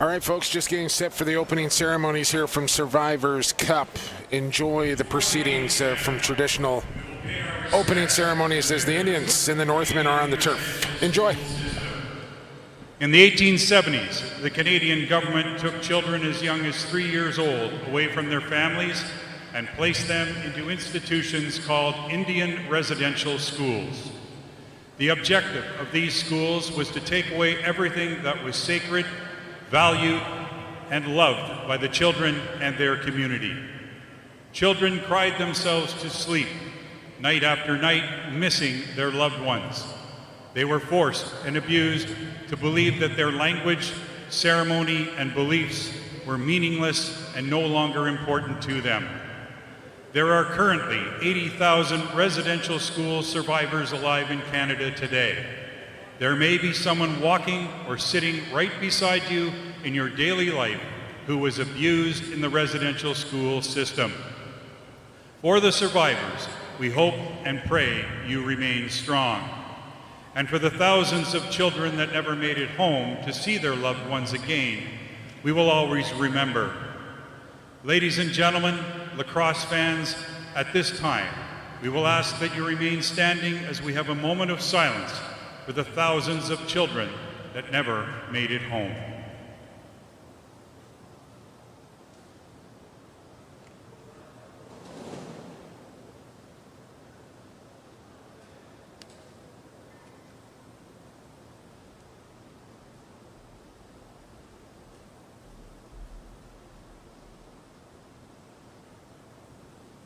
All right, folks, just getting set for the opening ceremonies here from Survivors Cup. Enjoy the proceedings from traditional opening ceremonies as the Indians and the Northmen are on the turf. Enjoy. In the 1870s, the Canadian government took children as young as 3 years old away from their families and placed them into institutions called Indian residential schools. The objective of these schools was to take away everything that was sacred, valued, and loved by the children and their community. Children cried themselves to sleep night after night, missing their loved ones. They were forced and abused to believe that their language, ceremony, and beliefs were meaningless and no longer important to them. There are currently 80,000 residential school survivors alive in Canada today. There may be someone walking or sitting right beside you in your daily life who was abused in the residential school system. For the survivors, we hope and pray you remain strong. And for the thousands of children that never made it home to see their loved ones again, we will always remember. Ladies and gentlemen, lacrosse fans, at this time, we will ask that you remain standing as we have a moment of silence for the thousands of children that never made it home.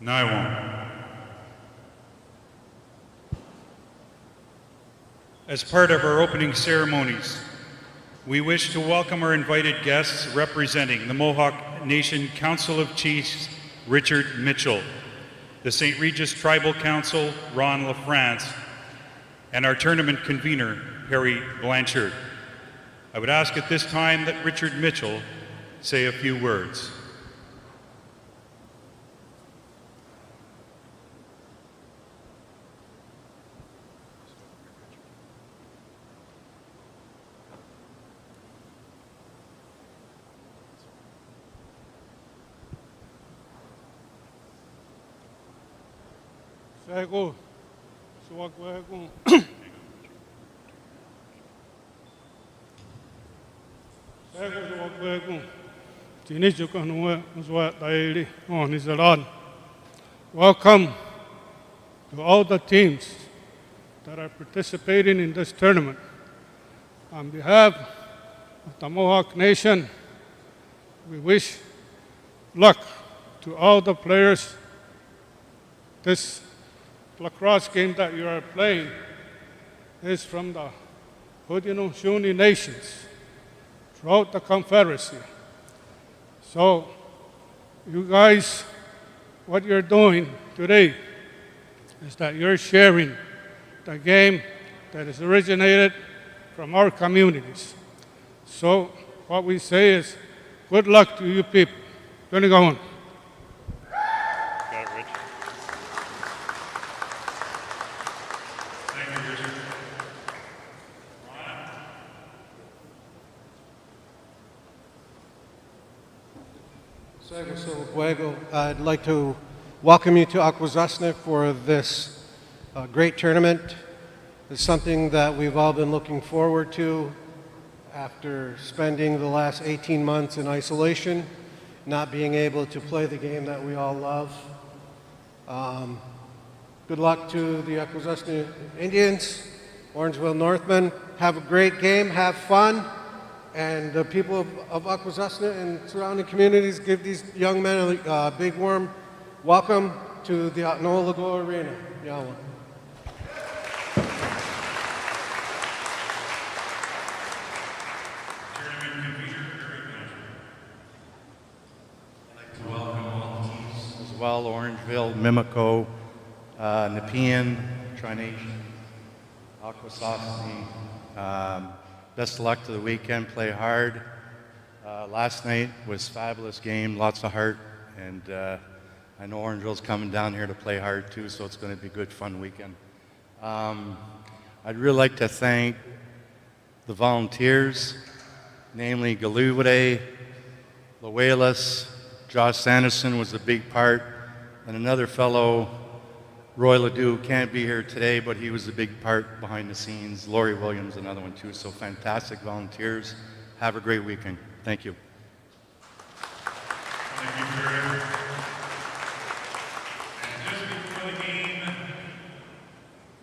Naiwan. As part of our opening ceremonies, we wish to welcome our invited guests representing the Mohawk Nation Council of Chiefs, Richard Mitchell, the St. Regis Tribal Council, Ron LaFrance, and our tournament convener, Perry Blanchard. I would ask at this time that Richard Mitchell say a few words. Sego, suwakwego. Sego suwakwego. Tinichukanua uzwa daily on his run. Welcome to all the teams that are participating in this tournament. On behalf of the Mohawk Nation, we wish luck to all the players. This lacrosse game that you are playing is from the Haudenosaunee nations throughout the Confederacy. So, you guys, what you're doing today is that you're sharing the game that is originated from our communities. So, what we say is, good luck to you people. Gonna go on. I'd like to welcome you to Akwesasne for this great tournament. It's something that we've all been looking forward to after spending the last 18 months in isolation, not being able to play the game that we all love. Good luck to the Akwesasne Indians, Orangeville Northmen. Have a great game, have fun. And the people of Akwesasne and surrounding communities give these young men a big warm welcome to the Noah Lagoa Arena. Yawa. I'd like to welcome all teams as well, Orangeville, Mimico, Nepean, Tri-Nation, Akwesasne. Best of luck to the weekend. Play hard. Last night was a fabulous game, lots of heart, and I know Orangeville's coming down here to play hard too, so it's going to be a good, fun weekend. I'd really like to thank the volunteers namely Galuvade, Loelas, Josh Sanderson was a big part, and another fellow, Roy Ledoux, can't be here today, but he was a big part behind the scenes. Laurie Williams, another one too. So fantastic volunteers. Have a great weekend. Thank you. Thank you, Jared. And just before the game,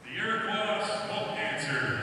the Iroquois folk dancers.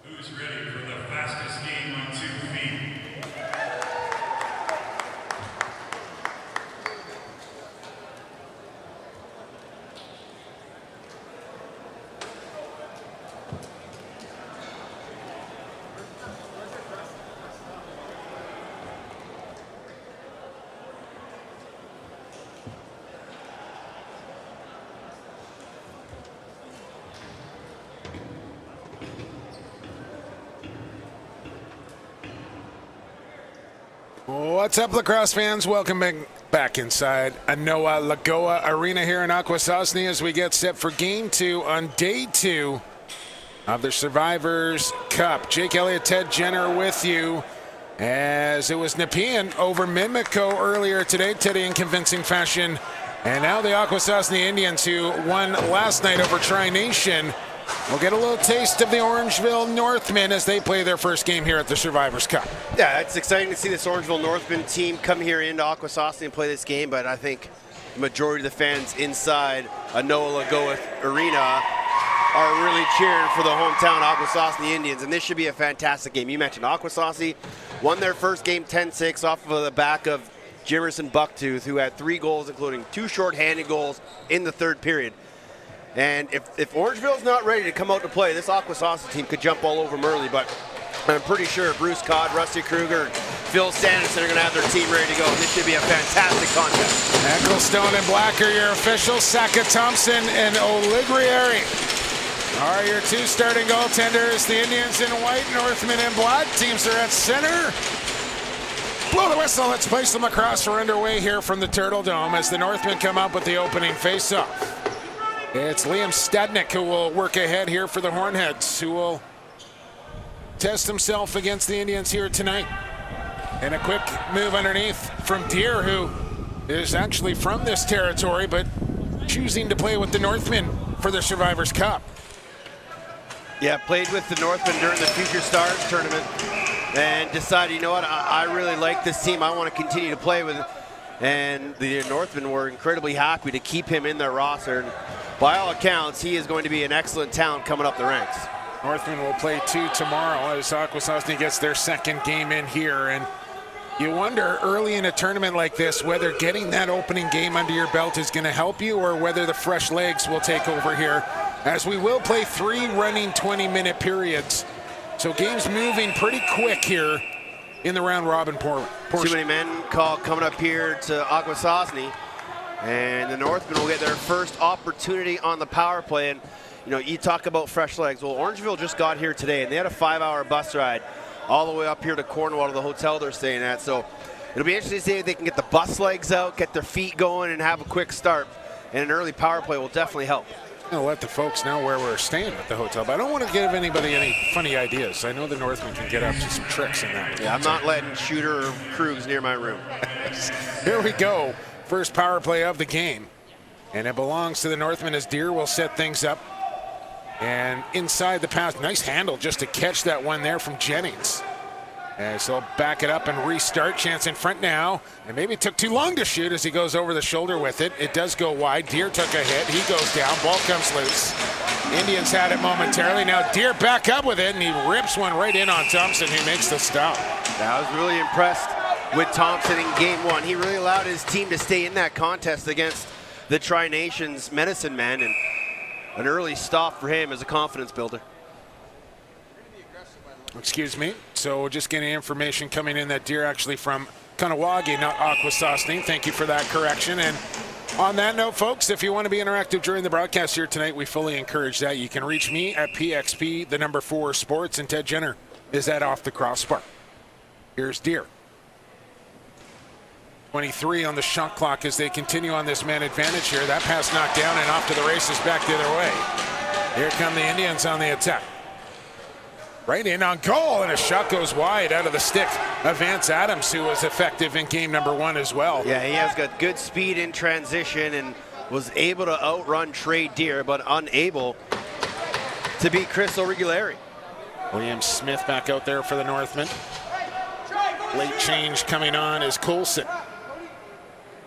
Who's ready for the fastest game on 2 feet? What's up, lacrosse fans? Welcome back inside Anoa Lagoa Arena here in Akwesasne as we get set for Game 2 on Day 2 of the Survivors Cup. Jake Elliott, Ted Jenner with you as it was Nepean over Mimico earlier today, Teddy in convincing fashion. And now the Akwesasne Indians, who won last night over Tri-Nation, will get a little taste of the Orangeville Northmen as they play their first game here at the Survivors Cup. Yeah, it's exciting to see this Orangeville Northmen team come here into Akwesasne and play this game, but I think the majority of the fans inside Anoa Lagoa Arena are really cheering for the hometown Akwesasne Indians, and this should be a fantastic game. You mentioned Akwesasne won their first game 10-6 off of the back of Jimerson Bucktooth, who had 3 goals, including 2 shorthanded goals in the third period. And if Orangeville's not ready to come out to play, this Akwesasne team could jump all over them early, but I'm pretty sure Bruce Codd, Rusty Kruger, and Phil Sanderson are going to have their team ready to go. This should be a fantastic contest. Ecclestone and Black are your officials. Saka Thompson and Oligrieri are your 2 starting goaltenders. The Indians in white, Northmen in black. Teams are at center. Blow the whistle. Let's play some lacrosse. We're underway here from the Turtle Dome as the Northmen come up with the opening face-off. It's Liam Stednick who will work ahead here for the Hornheads, who will test himself against the Indians here tonight. And a quick move underneath from Deere, who is actually from this territory, but choosing to play with the Northmen for the Survivors Cup. Yeah, played with the Northmen during the Future Stars tournament and decided, you know what, I really like this team. I want to continue to play with it. And the Northmen were incredibly happy to keep him in their roster. And by all accounts, he is going to be an excellent talent coming up the ranks. Northmen will play 2 tomorrow as Akwesasne gets their second game in here. And you wonder early in a tournament like this whether getting that opening game under your belt is going to help you or whether the fresh legs will take over here, as we will play 3 running 20-minute periods. So games moving pretty quick here in the round robin portion. Too many men call coming up here to Akwesasne, and the Northmen will get their first opportunity on the power play. And you know, you talk about fresh legs. Well, Orangeville just got here today, and they had a 5-hour bus ride all the way up here to Cornwall to the hotel they're staying at. So it'll be interesting to see if they can get the bus legs out, get their feet going, and have a quick start. And an early power play will definitely help. I'll let the folks know where we're staying at the hotel, but I don't want to give anybody any funny ideas. I know the Northmen can get up to some tricks in that. Yeah, I'm not letting Shooter or Krugs near my room. Here we go. First power play of the game. And it belongs to the Northmen as Deer will set things up. And inside the pass, nice handle just to catch that one there from Jennings. As he'll back it up and restart. Chance in front now. And maybe it took too long to shoot as he goes over the shoulder with it. It does go wide. Deer took a hit. He goes down. Ball comes loose. Indians had it momentarily. Now Deer back up with it, and he rips one right in on Thompson, who makes the stop. I was really impressed with Thompson in game one. He really allowed his team to stay in that contest against the Tri-Nations Medicine Man, and an early stop for him is a confidence builder. Excuse me. So just getting information coming in that Deer actually from Kahnawake, not Akwesasne. Thank you for that correction. And on that note, folks, if you want to be interactive during the broadcast here tonight, we fully encourage that. You can reach me at PXP, the number 4 Sports, and Ted Jenner is at Off the Crossbar. Here's Deer. 23 on the shot clock as they continue on this man advantage here. That pass knocked down and off to the races back the other way. Here come the Indians on the attack. Right in on goal, and a shot goes wide out of the stick of Vance Adams, who was effective in game number 1 as well. Yeah, he has got good speed in transition and was able to outrun Trey Deer, but unable to beat Chris O'Reilly. William Smith back out there for the Northmen. Late change coming on is Coulson.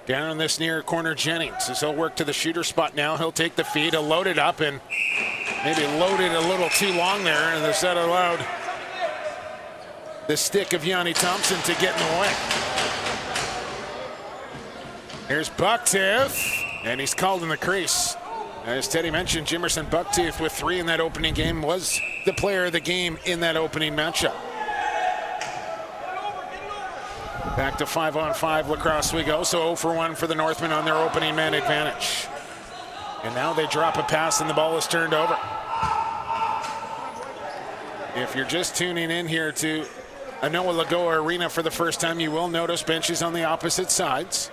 Down in this near corner, Jennings, as he'll work to the shooter spot now. He'll take the feed, he'll load it up, and maybe loaded a little too long there, and that allowed the stick of Yanni Thompson to get in the way. Here's Bucktooth, and he's called in the crease. As Teddy mentioned, Jimerson Bucktooth with 3 in that opening game was the player of the game in that opening matchup. Back to 5-on-5 lacrosse we go, so 0 for 1 for the Northmen on their opening man advantage. And now they drop a pass and the ball is turned over. If you're just tuning in here to Anoa Lagoa Arena for the first time, you will notice benches on the opposite sides.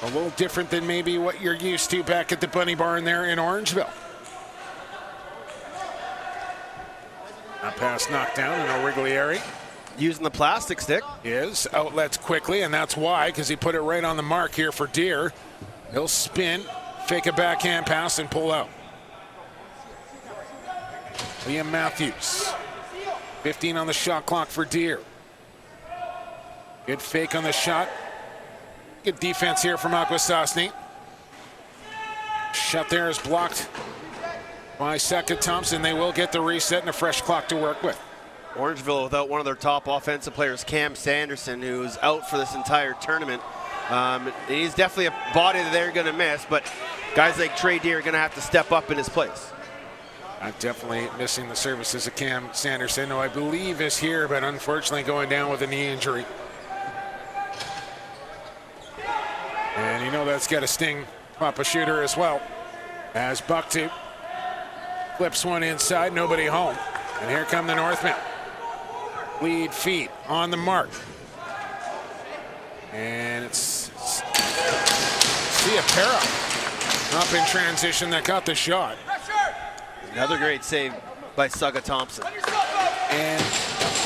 A little different than maybe what you're used to back at the Bunny Barn there in Orangeville. That pass knocked down in O'Reilly. Using the plastic stick. Is outlets quickly, and that's why, because he put it right on the mark here for Deer. He'll spin, fake a backhand pass, and pull out. Liam Matthews, 15 on the shot clock for Deer. Good fake on the shot. Good defense here from Akwesasne. Shot there is blocked by Seka Thompson. They will get the reset and a fresh clock to work with. Orangeville without one of their top offensive players, Cam Sanderson, who's out for this entire tournament. He's definitely a body that they're going to miss, but guys like Trey Deer are going to have to step up in his place. I'm definitely missing the services of Cam Sanderson, who I believe is here, but unfortunately going down with a knee injury. And you know that's got a sting Papa Shooter as well. As Bucktooth flips one inside, nobody home. And here come the Northmen. Lead feet on the mark. And it's Ciapera up in transition that got the shot. Another great save by Seka Thompson. And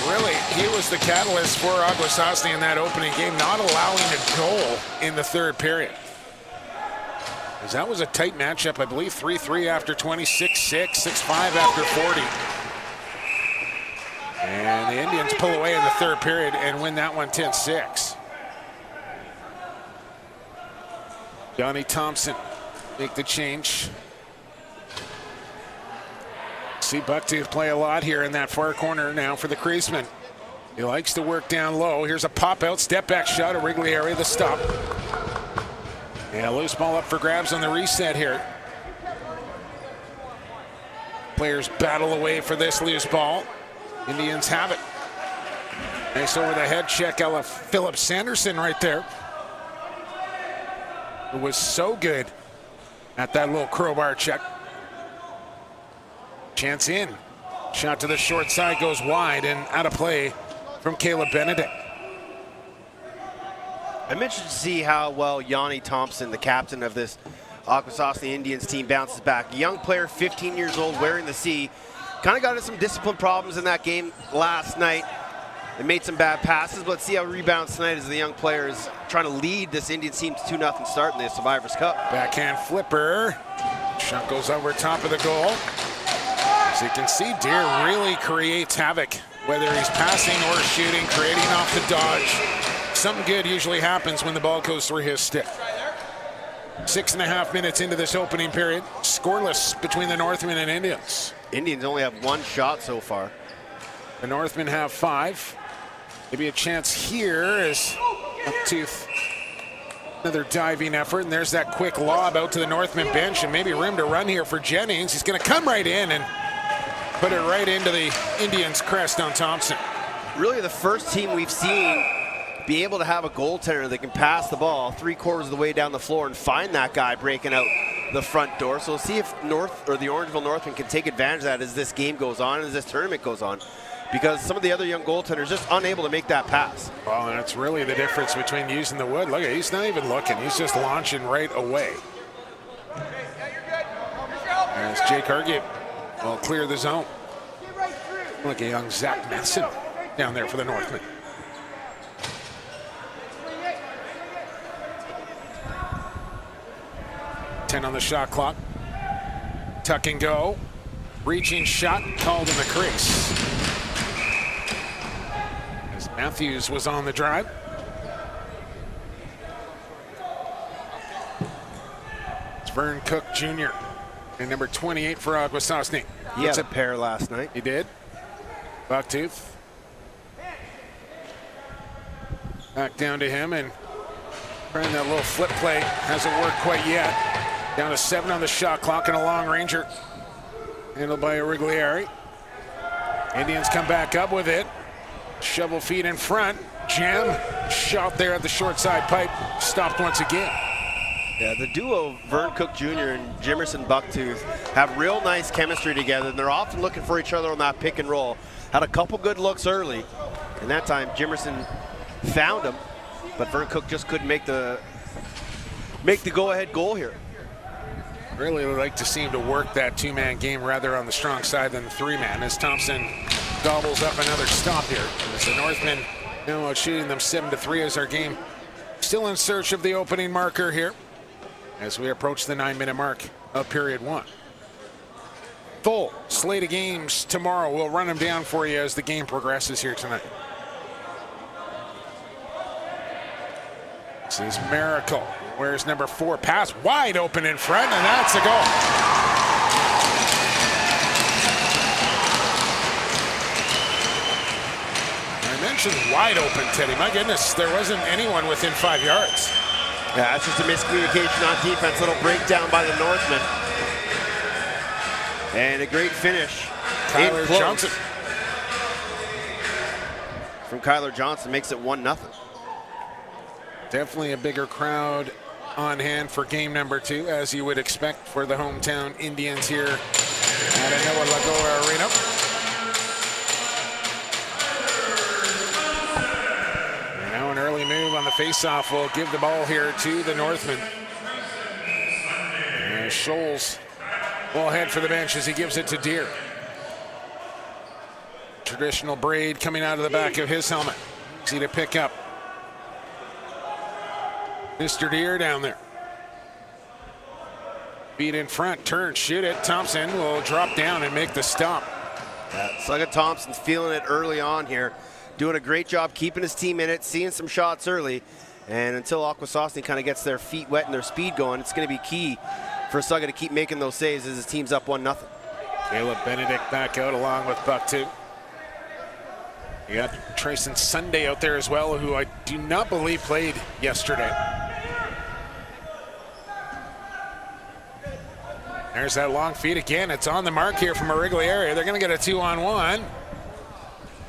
really, he was the catalyst for Akwesasne in that opening game, not allowing a goal in the third period. Because that was a tight matchup, I believe 3-3 after 20, 6-6, 6-5 after 40. And the Indians pull away in the third period and win that one 10-6. Yanni Thompson make the change. See Bucktooth play a lot here in that far corner now for the Creaseman. He likes to work down low. Here's a pop-out, step-back shot, O'Reilly, the stop. And a loose ball up for grabs on the reset here. Players battle away for this loose ball. Indians have it. Nice over the head check, Philip Sanderson right there. It was so good at that little crowbar check. Chance in. Shot to the short side goes wide and out of play from Caleb Benedict. I'm interested to see how well Yanni Thompson, the captain of this Akwesasne Indians team bounces back. Young player, 15 years old, wearing the C. Kind of got into some discipline problems in that game last night. They made some bad passes, but let's see how it rebounds tonight as the young player is trying to lead this Indians team to 2-0 start in the Survivors Cup. Backhand flipper. Shot goes over top of the goal. As you can see, Deer really creates havoc, whether he's passing or shooting, creating off the dodge. Something good usually happens when the ball goes through his stick. 6.5 minutes into this opening period. Scoreless between the Northmen and Indians. Indians only have one shot so far. The Northmen have 5. Maybe a chance here as Bucktooth. Another diving effort, and there's that quick lob out to the Northman bench, and maybe room to run here for Jennings. He's going to come right in and put it right into the Indians' crest on Thompson. Really the first team we've seen be able to have a goaltender that can pass the ball 3/4 of the way down the floor and find that guy breaking out the front door. So we'll see if the Orangeville Northmen can take advantage of that as this game goes on, as this tournament goes on, because some of the other young goaltenders just unable to make that pass. Well, and that's really the difference between using the wood. Look, he's not even looking. He's just launching right away. As Jake Hargett will clear the zone. Look, a young Zach Messon down there for the Northmen. On the shot clock. Tuck and go. Reaching shot called in the crease. As Matthews was on the drive. It's Vern Cook Jr. and number 28 for Akwesasne. He had a pair last night. He did. Bucktooth. Back down to him and trying that little flip play. Hasn't worked quite yet. Down to 7 on the shot clock and a long ranger. Handled by Origlieri. Indians come back up with it. Shovel feet in front. Jam. Shot there at the short side pipe. Stopped once again. Yeah, the duo, Vern Cook Jr. and Jimerson Bucktooth, have real nice chemistry together, and they're often looking for each other on that pick and roll. Had a couple good looks early, and that time Jimerson found him, but Vern Cook just couldn't make the go-ahead goal here. Really would like to see him to work that 2-man game rather on the strong side than the 3-man, as Thompson gobbles up another stop here. As the Northmen now shooting them 7-3 as our game still in search of the opening marker here as we approach the 9-minute mark of period 1. Full slate of games tomorrow. We'll run them down for you as the game progresses here tonight. This is Miracle. Where's number 4? Pass wide open in front, and that's a goal. I mentioned wide open, Teddy. My goodness, there wasn't anyone within 5 yards. Yeah, that's just a miscommunication on defense. Little breakdown by the Northmen. And a great finish. Kyler Johnson. From Kyler Johnson makes it 1-0. Definitely a bigger crowd on hand for game number 2, as you would expect for the hometown Indians here at Anoa Lagoa Arena. And now an early move on the faceoff will give the ball here to the Northmen. And Scholes will head for the bench as he gives it to Deer. Traditional braid coming out of the back of his helmet. Easy to pick up. Mr. Deer down there. Feet in front, turn, shoot it. Thompson will drop down and make the stop. Yeah, Slugga Thompson's feeling it early on here. Doing a great job keeping his team in it, seeing some shots early. And until Akwesasne kind of gets their feet wet and their speed going, it's going to be key for Slugga to keep making those saves as his team's up 1-0. Caleb Benedict back out along with Bucktooth. You got Trayson Sunday out there as well, who I do not believe played yesterday. There's that long feed again. It's on the mark here from Origlieri. They're going to get a 2-on-1.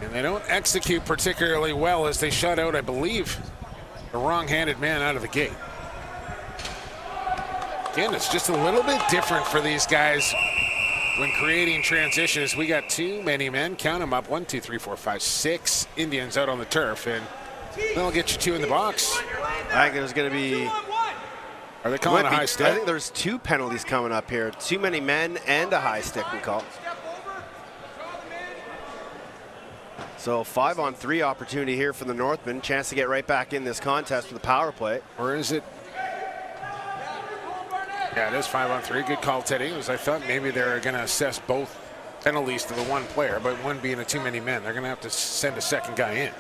And they don't execute particularly well as they shut out, I believe, the wrong-handed man out of the gate. Again, it's just a little bit different for these guys when creating transitions. We got too many men. Count them up. 1, 2, 3, 4, 5, 6 Indians out on the turf. And they'll get you 2 in the box. I think there's going to be Are they calling a high stick? I think there's 2 penalties coming up here. Too many men and a high stick we call. So 5-on-3 opportunity here for the Northmen. Chance to get right back in this contest with the power play. Or is it? Yeah, it is 5-on-3. Good call, Teddy. As I thought maybe they're going to assess both penalties to the one player, but one being a too many men. They're going to have to send a second guy in.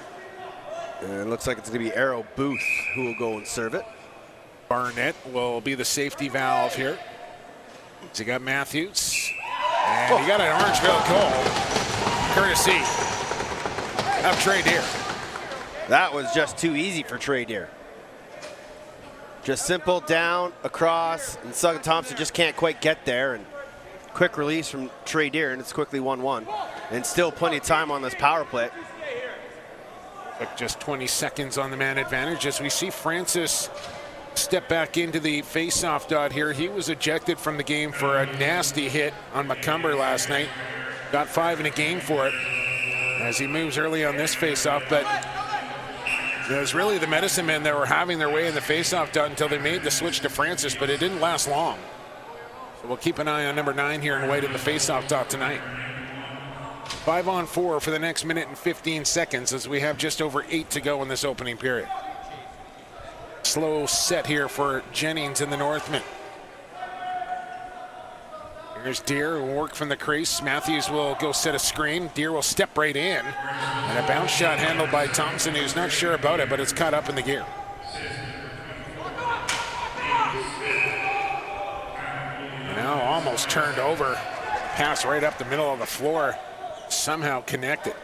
And it looks like it's going to be Arrow Booth who will go and serve it. Barnett will be the safety valve here. So you got Matthews. And you got an Orangeville goal, courtesy of Trey Deer. That was just too easy for Trey Deer. Just simple down, across, and Suggen Thompson just can't quite get there. And quick release from Trey Deer, and it's quickly 1-1. And still plenty of time on this power play. But just 20 seconds on the man advantage as we see Francis step back into the face-off dot here. He was ejected from the game for a nasty hit on McCumber last night. Got 5 in a game for it as he moves early on this face-off. But it was really the medicine men that were having their way in the face-off dot until they made the switch to Francis, but it didn't last long. So we'll keep an eye on number 9 here in white in the face-off dot tonight. 5-on-4 for the next minute and 15 seconds as we have just over 8 to go in this opening period. Slow set here for Jennings and the Northmen. Here's Deer, will work from the crease. Matthews will go set a screen. Deer will step right in. And a bounce shot handled by Thompson, who's not sure about it, but it's caught up in the gear. Now almost turned over. Pass right up the middle of the floor. Somehow connected.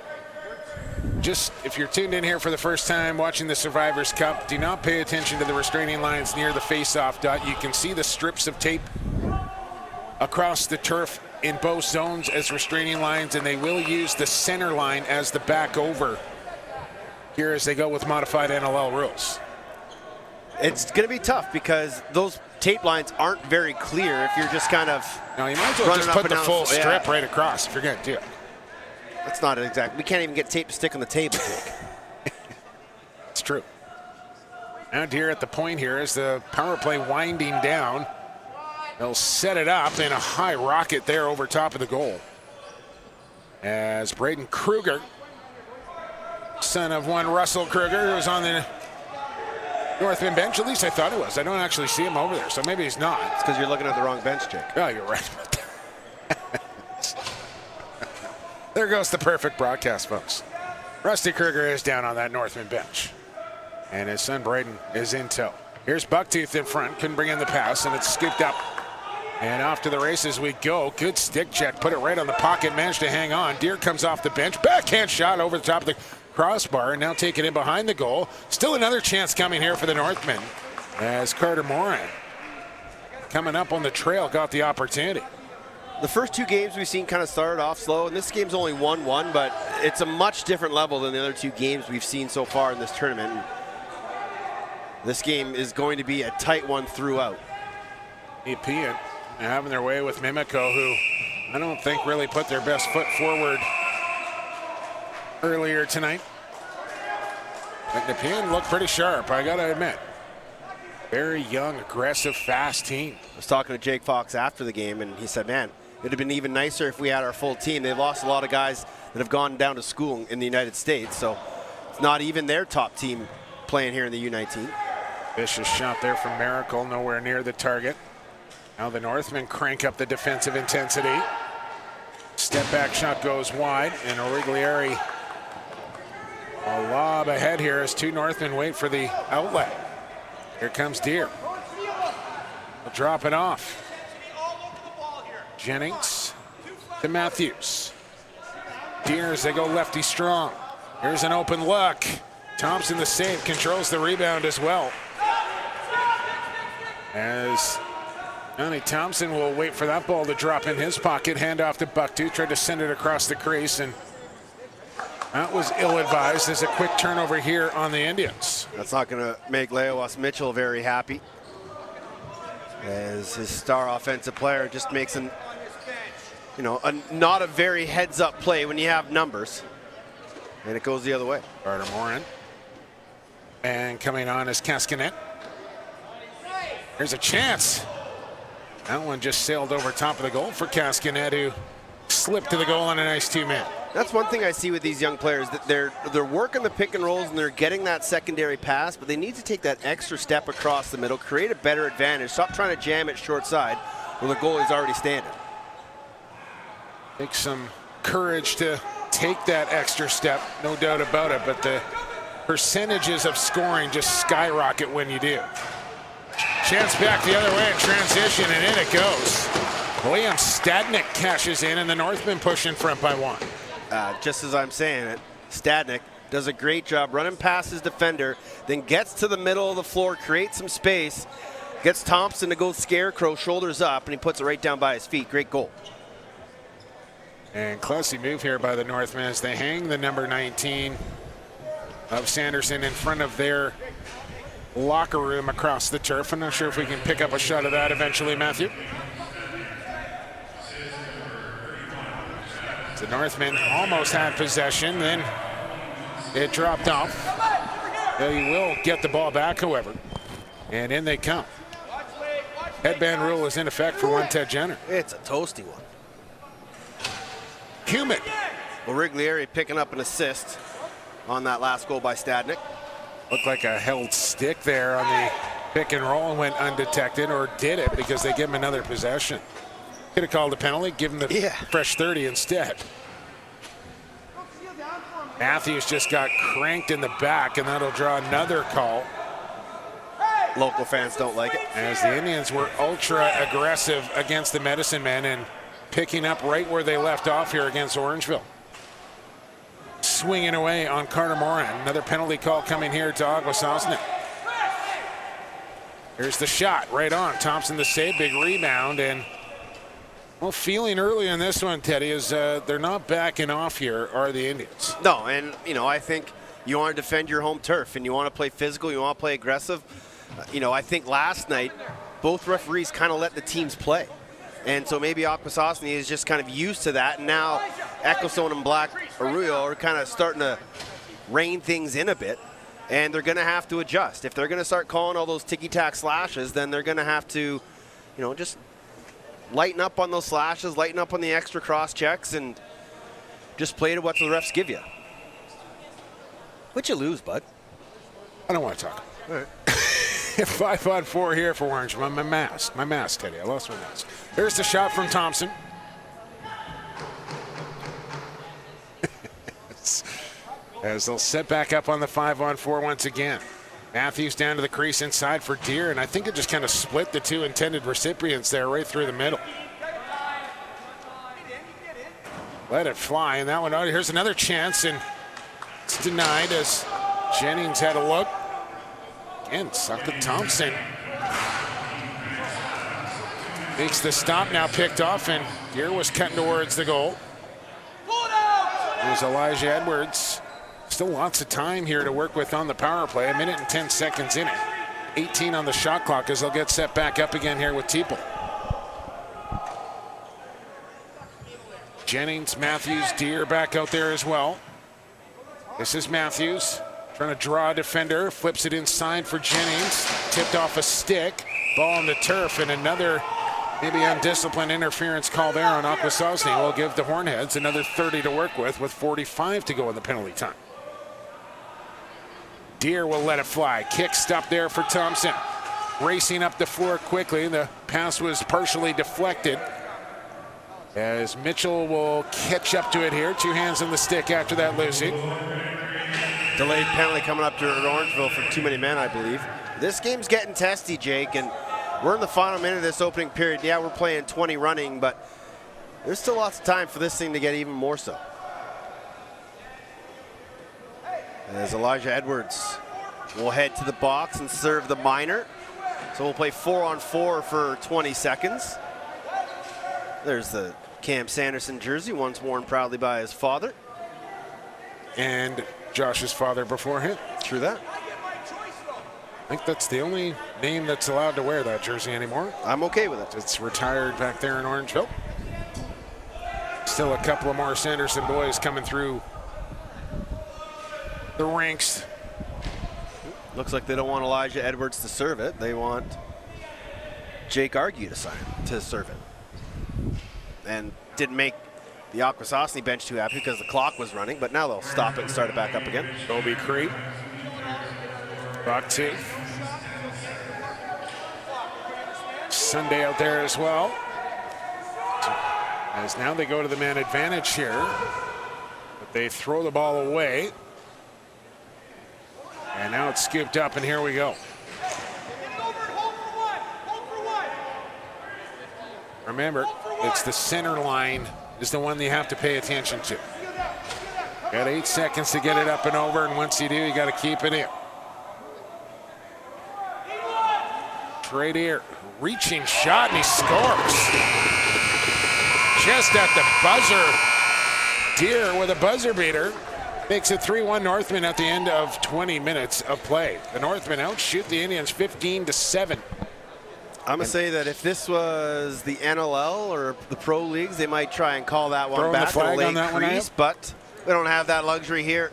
Just, if you're tuned in here for the first time watching the Survivors Cup, do not pay attention to the restraining lines near the face-off dot. You can see the strips of tape across the turf in both zones as restraining lines, and they will use the center line as the back over here as they go with modified NLL rules. It's going to be tough because those tape lines aren't very clear if you're just kind of Now you might as well just put the full strip right across if you're going to do it. That's not exact. We can't even get tape to stick on the table, Jake. It's true. Now Deer at the point here as the power play winding down. They'll set it up in a high rocket there over top of the goal. As Braden Kruger, son of one Russell Kruger, who was on the Northman bench. At least I thought he was. I don't actually see him over there, so maybe he's not. It's because you're looking at the wrong bench, Jake. Oh, you're right. There goes the perfect broadcast, folks. Rusty Kruger is down on that Northman bench. And his son Braden is in tow. Here's Bucktooth in front. Couldn't bring in the pass, and it's scooped up. And off to the races we go. Good stick check. Put it right on the pocket. Managed to hang on. Deer comes off the bench. Backhand shot over the top of the crossbar. And now taken in behind the goal. Still another chance coming here for the Northmen. As Carter Moran, coming up on the trail, got the opportunity. The first 2 games we've seen kind of started off slow, and this game's only 1-1, but it's a much different level than the other 2 games we've seen so far in this tournament. And this game is going to be a tight one throughout. Nepean having their way with Mimico, who I don't think really put their best foot forward earlier tonight. But Nepean looked pretty sharp, I gotta admit. Very young, aggressive, fast team. I was talking to Jake Fox after the game, and he said, man, it'd have been even nicer if we had our full team. They've lost a lot of guys that have gone down to school in the United States, so it's not even their top team playing here in the U19. Vicious shot there from Miracle, nowhere near the target. Now the Northmen crank up the defensive intensity. Step back shot goes wide, and Origlieri a lob ahead here as 2 Northmen wait for the outlet. Here comes Deer. We'll drop it off. Jennings to Matthews. Deer as they go lefty strong. Here's an open look. Thompson the save, controls the rebound as well. As Johnny Thompson will wait for that ball to drop in his pocket. Hand off to Bucktooth, tried to send it across the crease, and that was ill-advised. There's a quick turnover here on the Indians. That's not going to make Leowas Mitchell very happy, as his star offensive player just makes not a very heads-up play when you have numbers, and it goes the other way. Carter Moran. And coming on is Cascanet. There's a chance. That one just sailed over top of the goal for Cascanet, who slipped to the goal on a nice 2-man. That's one thing I see with these young players, that they're working the pick and rolls and they're getting that secondary pass, but they need to take that extra step across the middle, create a better advantage, stop trying to jam it short side where the goalie's already standing. Take some courage to take that extra step, no doubt about it, but the percentages of scoring just skyrocket when you do. Chance back the other way in transition, and in it goes. William Stadnik cashes in, and the Northmen push in front by 1. Just as I'm saying it, Stadnik does a great job running past his defender, then gets to the middle of the floor, creates some space, gets Thompson to go scarecrow, shoulders up, and he puts it right down by his feet. Great goal. And classy move here by the Northmen as they hang the number 19 of Sanderson in front of their locker room across the turf. I'm not sure if we can pick up a shot of that eventually, Matthew. The Northmen almost had possession, then it dropped off. They will get the ball back, however, and in they come. Headband rule is in effect for one Ted Jenner. It's a toasty one. Humid. Well, Riglieri picking up an assist on that last goal by Stadnik. Looked like a held stick there on the pick and roll and went undetected, or did it because they give him another possession. Could have called a penalty, give him the fresh 30 instead. Matthews just got cranked in the back, and that'll draw another call. Local fans don't like it. As the Indians were ultra aggressive against the Medicine Men and picking up right where they left off here against Orangeville. Swinging away on Carter Moran. Another penalty call coming here to Akwesasne. Here's the shot right on. Thompson the save, big rebound, and well, feeling early in this one, Teddy, is they're not backing off here, are the Indians? No, and I think you want to defend your home turf and you want to play physical, you want to play aggressive. I think last night both referees kind of let the teams play. And so maybe Akwesasne is just kind of used to that. And now Ecclestone and Black Arroyo are kind of starting to rein things in a bit. And they're going to have to adjust. If they're going to start calling all those ticky-tack slashes, then they're going to have to, just lighten up on those slashes, lighten up on the extra cross checks, and just play to what the refs give you. What'd you lose, bud? I don't want to talk. All right. 5-on-4 here for Orange. My mask, Teddy. I lost my mask. Here's the shot from Thompson. As they'll set back up on the 5-on-4 once again. Matthews down to the crease inside for Deere, and I think it just kind of split the two intended recipients there right through the middle. Let it fly, and that one, here's another chance, and it's denied as Jennings had a look. Again, sucked to Thompson. Makes the stop, now picked off, and Deere was cutting towards the goal. There's Elijah Edwards. Still lots of time here to work with on the power play. 1 minute and 10 seconds in it. 18 on the shot clock as they'll get set back up again here with Teeple. Jennings, Matthews, Deere back out there as well. This is Matthews trying to draw a defender. Flips it inside for Jennings. Tipped off a stick. Ball on the turf, and another maybe undisciplined interference call there on Akwesasne. Will give the Hornheads another 30 to work with 45 to go in the penalty time. Deere will let it fly. Kick stop there for Thompson. Racing up the floor quickly. The pass was partially deflected. As Mitchell will catch up to it here. 2 hands on the stick after that, Lucy. Delayed penalty coming up to Orangeville for too many men, I believe. This game's getting testy, Jake, and we're in the final minute of this opening period. Yeah, we're playing 20 running, but there's still lots of time for this thing to get even more so. As Elijah Edwards will head to the box and serve the minor. So we'll play 4-on-4 for 20 seconds. There's the Cam Sanderson jersey, once worn proudly by his father. And Josh's father before him. True that. I think that's the only name that's allowed to wear that jersey anymore. I'm okay with it. It's retired back there in Orangeville. Still a couple of more Sanderson boys coming through the ranks. Looks like they don't want Elijah Edwards to serve it. They want Jake Argue to serve it. And didn't make the Akwesasne bench too happy because the clock was running, but now they'll stop it and start it back up again. Toby Crete. Buck 2. Sunday out there as well. As now they go to the man advantage here. But they throw the ball away. And now it's scooped up, and here we go. Remember, it's the center line is the one you have to pay attention to. Got 8 seconds to get it up and over, and once you do, you got to keep it in. Tradier, reaching shot, and he scores. Just at the buzzer. Deer with a buzzer beater makes it 3-1 Northmen at the end of 20 minutes of play. The Northmen outshoot the Indians 15-7. I'm going to say that if this was the NLL or the pro leagues, they might try and call that one Throwing back the flag in a on that late one, crease, but we don't have that luxury here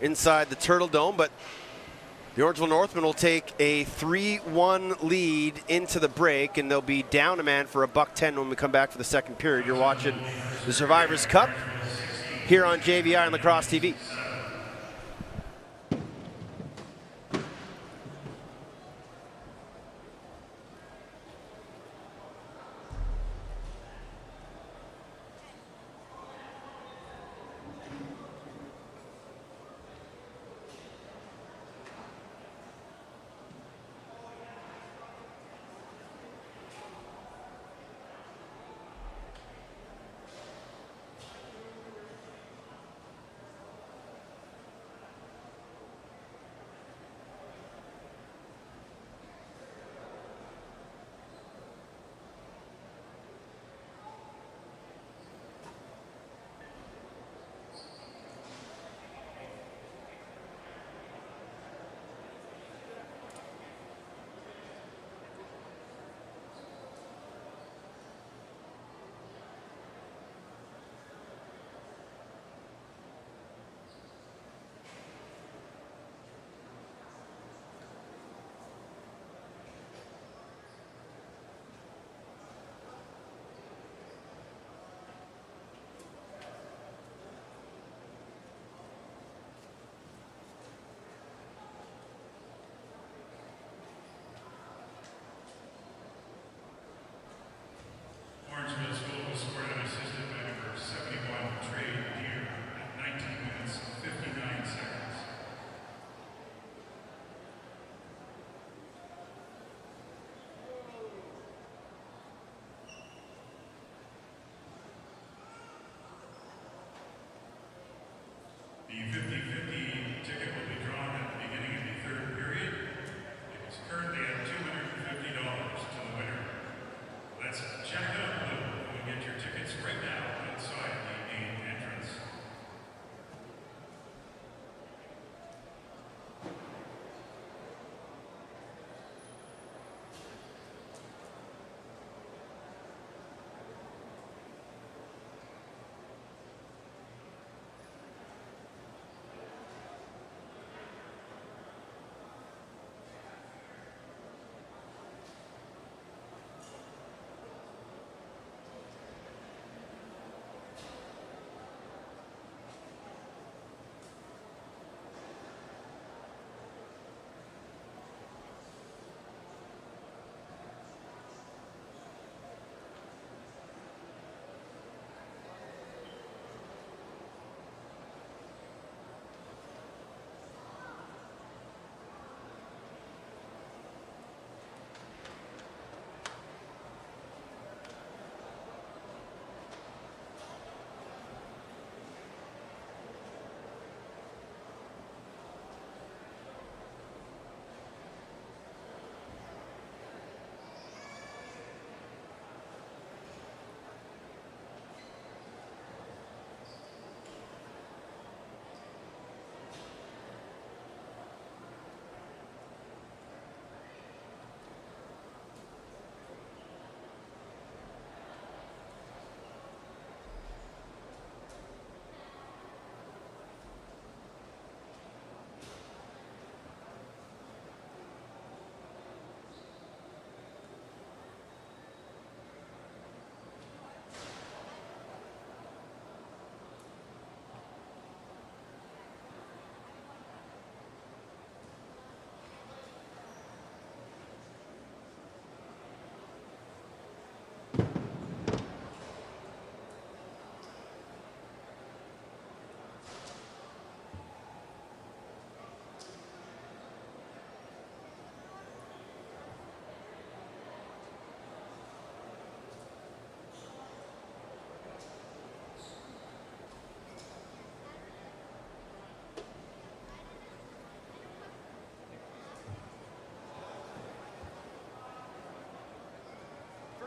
inside the Turtle Dome. But the Orangeville Northmen will take a 3-1 lead into the break, and they'll be down a man for $1.10 when we come back for the second period. You're watching the Survivors Cup here on JVI and Lacrosse TV.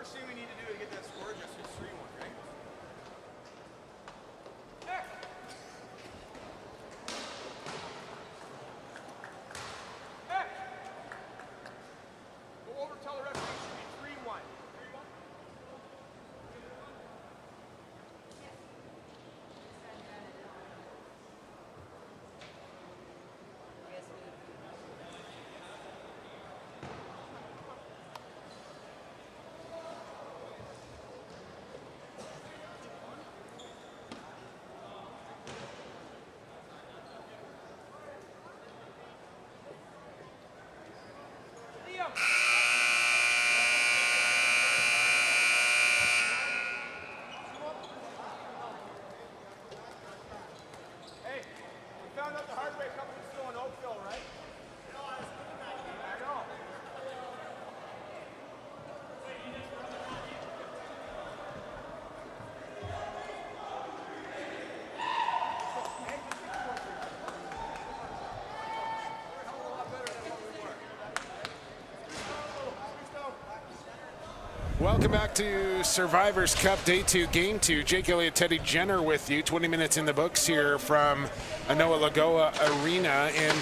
First thing we need to do to get that score just is 3-1, right? Go over, tell the referee it should be 3-1. Hey, we found out the hard way a couple weeks ago in Oakville, right? I know. Welcome back to Survivors Cup Day 2, Game 2. Jake Elliott, Teddy Jenner with you. 20 minutes in the books here from Anoa Lagoa Arena. And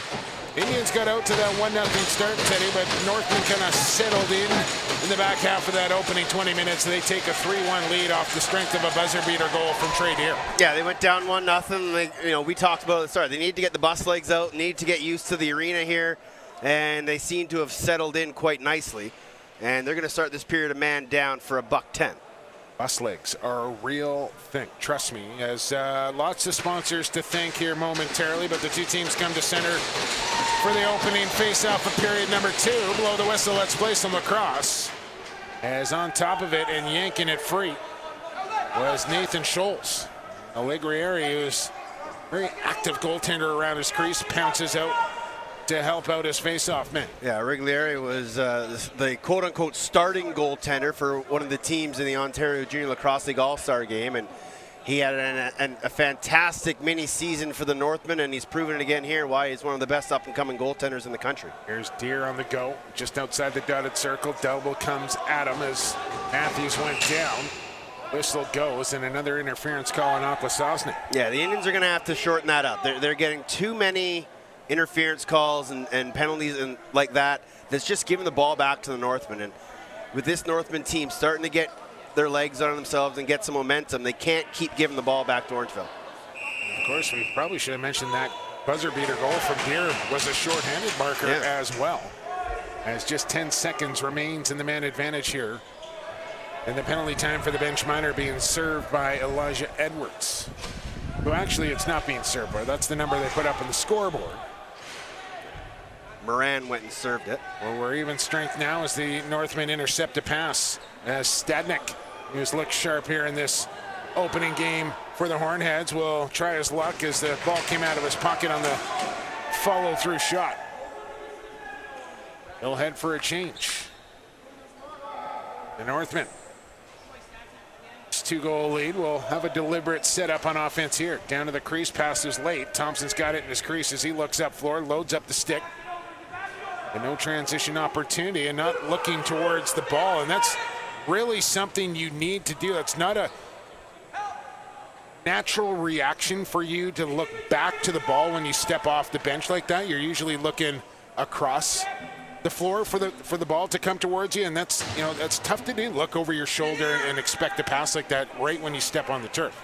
Indians got out to that 1-0 start, Teddy, but Northmen kind of settled in the back half of that opening 20 minutes. They take a 3-1 lead off the strength of a buzzer beater goal from Trey Deer. Yeah, they went down 1-0. We talked about it at the start. They need to get the bus legs out, need to get used to the arena here, and they seem to have settled in quite nicely. And they're going to start this period of man down for $1.10. Bus legs are a real thing, trust me. As lots of sponsors to thank here momentarily, but the two teams come to center for the opening face-off of period number 2. Blow the whistle, let's play some lacrosse. As on top of it and yanking it free was Nathan Scholes. Aligrieri, who's a very active goaltender around his crease, pounces out to help out his face-off man. Yeah, Riglieri was the quote-unquote starting goaltender for one of the teams in the Ontario Junior Lacrosse League All-Star Game, and he had a fantastic mini-season for the Northmen, and he's proven it again here why he's one of the best up-and-coming goaltenders in the country. Here's Deer on the go, just outside the dotted circle. Double comes at him as Matthews went down. Whistle goes, and another interference call on Akwesasne. Yeah, the Indians are going to have to shorten that up. They're getting too many interference calls and penalties and like that. That's just giving the ball back to the Northmen. And with this Northman team starting to get their legs on themselves and get some momentum, they can't keep giving the ball back to Orangeville. Of course, we probably should have mentioned that buzzer beater goal from Deer was a shorthanded marker as well. As just 10 seconds remains in the man advantage here. And the penalty time for the bench minor being served by Elijah Edwards. Who actually it's not being served by. That's the number they put up on the scoreboard. Moran went and served it. Well, we're even strength now as the Northmen intercept a pass. As Stadnik, who's looked sharp here in this opening game for the Hornheads, will try his luck as the ball came out of his pocket on the follow-through shot. He'll head for a change. The Northmen, 2-goal lead, will have a deliberate setup on offense here. Down to the crease, pass is late. Thompson's got it in his crease as he looks up floor, loads up the stick. And no transition opportunity and not looking towards the ball. And that's really something you need to do. It's not a natural reaction for you to look back to the ball when you step off the bench like that. You're usually looking across the floor for the ball to come towards you, and that's tough to do. Look over your shoulder and expect a pass like that right when you step on the turf.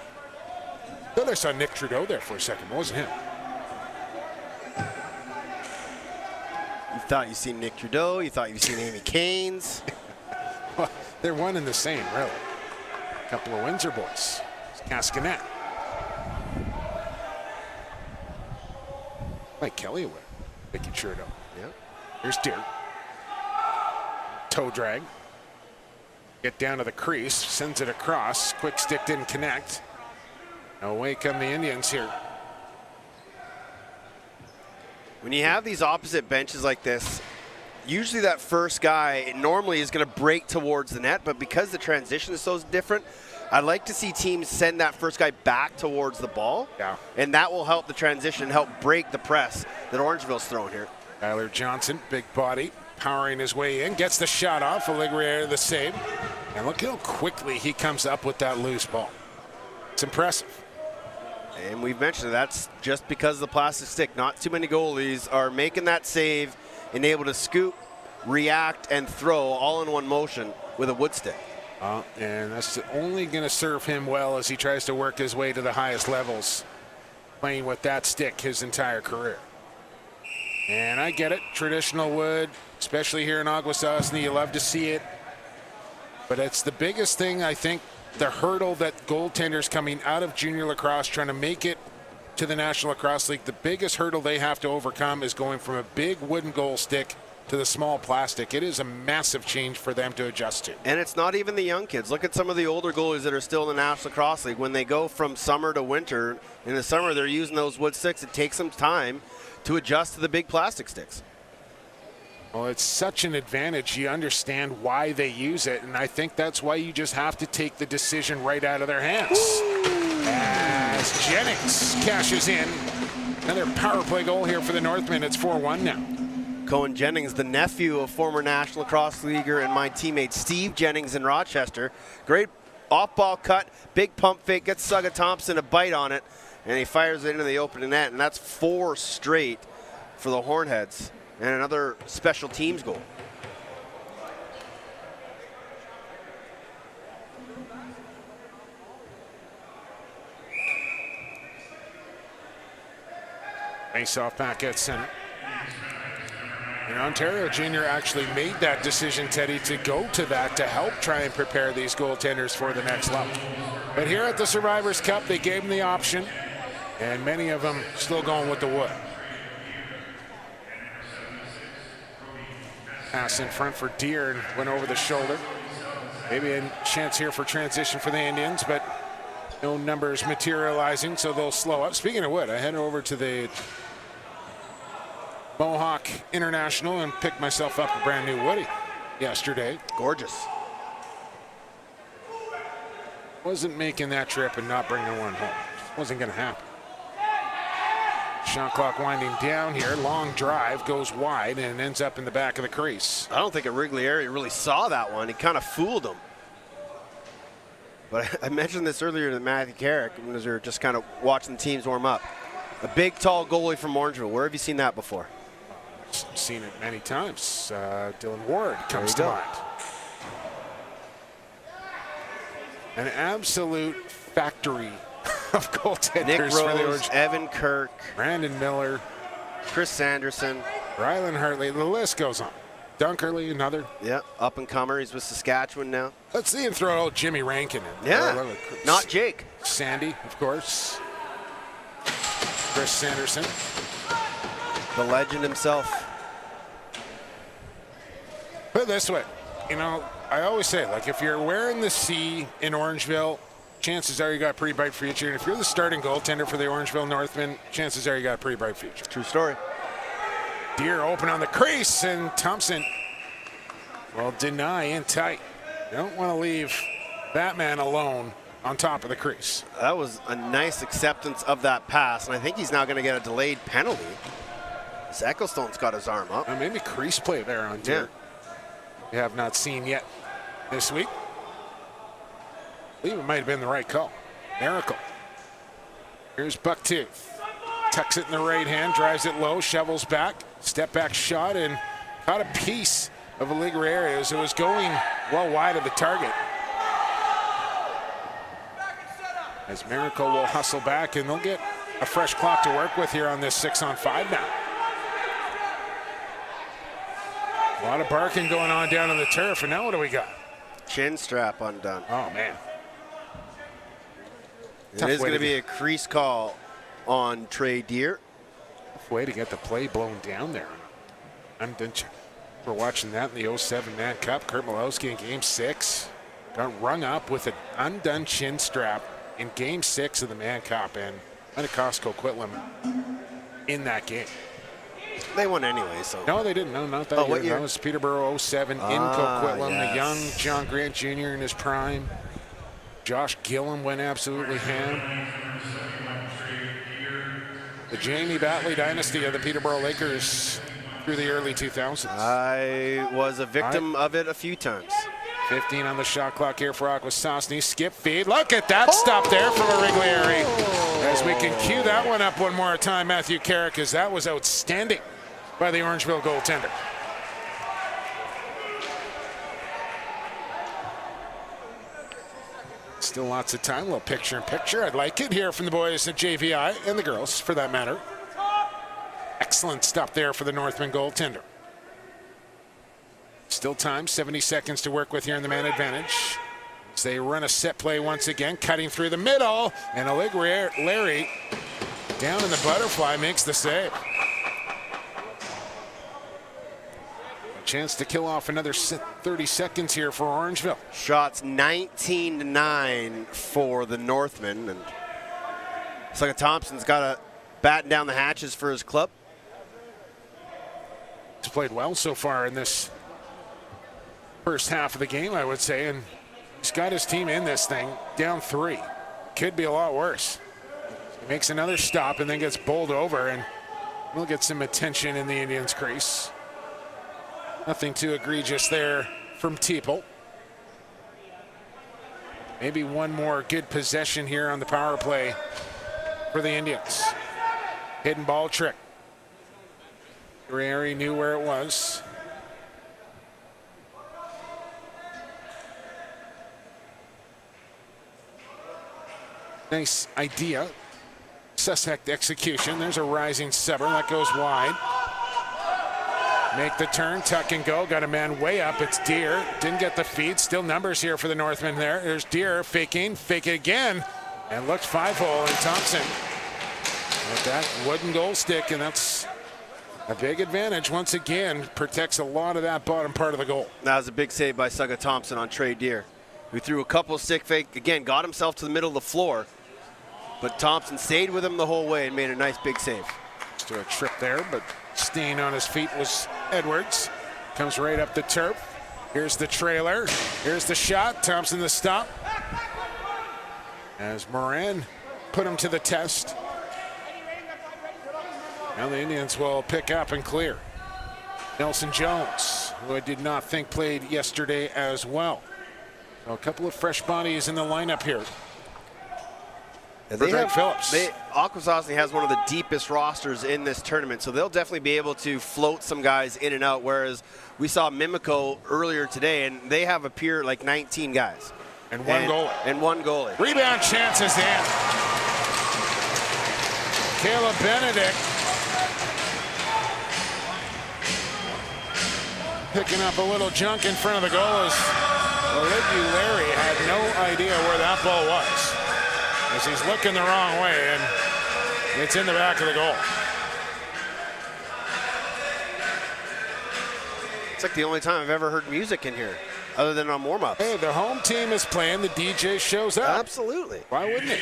Thought I saw Nick Trudeau there for a second. It wasn't him. You thought you'd seen Nick Trudeau. You thought you'd seen Amy Caines. Well, they're one and the same, really. A couple of Windsor boys. Cascanet. Mike Kelly away. Mickey Trudeau. Yep. Here's Deer. Toe drag. Get down to the crease. Sends it across. Quick stick didn't connect. Away come the Indians here. When you have these opposite benches like this, usually that first guy normally is going to break towards the net, but because the transition is so different, I'd like to see teams send that first guy back towards the ball. Yeah. And that will help the transition, help break the press that Orangeville's throwing here. Tyler Johnson, big body, powering his way in, gets the shot off. Aligrieri the save. And look how quickly he comes up with that loose ball. It's impressive. And we've mentioned that's just because of the plastic stick. Not too many goalies are making that save and able to scoop, react, and throw all in one motion with a wood stick. And that's only going to serve him well as he tries to work his way to the highest levels, playing with that stick his entire career. And I get it, traditional wood, especially here in Akwesasne, you love to see it. But it's the biggest thing, I think, the hurdle that goaltenders coming out of junior lacrosse trying to make it to the National Lacrosse League, the biggest hurdle they have to overcome is going from a big wooden goal stick to the small plastic. It is a massive change for them to adjust to. And it's not even the young kids. Look at some of the older goalies that are still in the National Lacrosse League. When they go from summer to winter, in the summer they're using those wood sticks. It takes some time to adjust to the big plastic sticks. Well, it's such an advantage. You understand why they use it, and I think that's why you just have to take the decision right out of their hands. As Jennings cashes in. Another power play goal here for the Northmen. It's 4-1 now. Cohen Jennings, the nephew of former National Lacrosse Leaguer and my teammate Steve Jennings in Rochester. Great off-ball cut, big pump fake, gets Sugga Thompson a bite on it, and he fires it into the opening net, and that's 4 straight for the Hornheads. And another special teams goal. Face-off back at center. And Ontario Junior actually made that decision, Teddy, to go to that to help try and prepare these goaltenders for the next level. But here at the Survivors Cup, they gave them the option, and many of them still going with the wood. Pass in front for Deer and went over the shoulder. Maybe a chance here for transition for the Indians, but no numbers materializing, so they'll slow up. Speaking of wood, I headed over to the Mohawk International and picked myself up a brand new Woody yesterday. Gorgeous. Wasn't making that trip and not bringing one home. Wasn't going to happen. Shot clock winding down here. Long drive goes wide and ends up in the back of the crease. I don't think Riglieri really saw that one. He kind of fooled him. But I mentioned this earlier to Matthew Carrick as we were just kind of watching the teams warm up. A big, tall goalie from Orangeville. Where have you seen that before? Seen it many times. Dylan Ward comes to mind. An absolute factory of goaltenders. Nick for the Rose, Evan Kirk, Brandon Miller, Chris Sanderson, Rylan Hartley. The list goes on. Dunkerley, another. Yeah, up and comer. He's with Saskatchewan now. Let's see him throw out Jimmy Rankin in. Yeah, not Jake. Sandy, of course. Chris Sanderson. The legend himself. Put it this way, you know, I always say, like, if you're wearing the C in Orangeville, chances are you got a pretty bright future. And if you're the starting goaltender for the Orangeville Northmen, chances are you got a pretty bright future. True story. Deer open on the crease, and Thompson will deny in tight. You don't want to leave that man alone on top of the crease. That was a nice acceptance of that pass, and I think he's now going to get a delayed penalty. Ecclestone's got his arm up. Maybe crease play there on Deer. We have not seen yet this week. I believe it might have been the right call. Miracle. Here's Bucktooth. Tucks it in the right hand, drives it low, shovels back, step back shot, and caught a piece of Riglieri as it was going well wide of the target. As Miracle will hustle back, and they'll get a fresh clock to work with here on this 6-on-5 now. A lot of barking going on down on the turf, and now what do we got? Chin strap undone. Oh, man. It is going to be a crease call on Trey Deer. Tough way to get the play blown down there. I'm done. We're watching that in the 07 Man Cup. Kurt Malowski in Game 6 got rung up with an undone chin strap in Game 6 of the Man Cup, and might have cost Coquitlam in that game. They won anyway, so. No, they didn't. No, not that year. What year? That was Peterborough 07 in Coquitlam. Yes. The young John Grant Jr. in his prime. Josh Gillum went absolutely ham. The Jamie Batley dynasty of the Peterborough Lakers through the early 2000s. I was a victim of it a few times. 15 on the shot clock here for Akwesasne. Skip feed. Look at that stop there from Orangeville. As we can cue that one up one more time, Matthew Carrick, as that was outstanding by the Orangeville goaltender. Still lots of time, a little picture-in-picture. I'd like it here from the boys at JVI, and the girls, for that matter. Excellent stop there for the Northman goaltender. Still time, 70 seconds to work with here in the man advantage. As they run a set play once again, cutting through the middle, and Larry down in the butterfly makes the save. A chance to kill off another 30 seconds here for Orangeville. Shots 19-9 for the Northmen, and Suga Thompson's got to batten down the hatches for his club. He's played well so far in this first half of the game, I would say, and he's got his team in this thing down 3. Could be a lot worse. He makes another stop and then gets bowled over, and we'll get some attention in the Indians' crease. Nothing too egregious there from Teeple. Maybe one more good possession here on the power play for the Indians. Hidden ball trick. Guerrieri knew where it was. Nice idea. Suspect execution. There's a rising sever. That goes wide. Make the turn, tuck and go. Got a man way up. It's Deer. Didn't get the feed. Still numbers here for the Northmen there. There's Deer faking. Fake it again. And looks 5-hole. And Thompson with that wooden goal stick. And that's a big advantage. Once again, protects a lot of that bottom part of the goal. That was a big save by Suga Thompson on Trey Deer, who threw a couple stick fake. Again, got himself to the middle of the floor. But Thompson stayed with him the whole way and made a nice big save. Just do a trip there, but staying on his feet was Edwards. Comes right up the turf. Here's the trailer. Here's the shot. Thompson the stop. As Moran put him to the test. Now the Indians will pick up and clear. Nelson Jones, who I did not think played yesterday as well. So a couple of fresh bodies in the lineup here. Greg Phillips. Akwesasne has one of the deepest rosters in this tournament, so they'll definitely be able to float some guys in and out, whereas we saw Mimico earlier today, and they have appeared like 19 guys. And one goalie. Rebound chances in. Caleb Benedict picking up a little junk in front of the goal as Olivia Larry had no idea where that ball was, as he's looking the wrong way, and it's in the back of the goal. It's like the only time I've ever heard music in here, other than on warm-ups. Hey, the home team is playing, the DJ shows up. Absolutely. Why wouldn't it?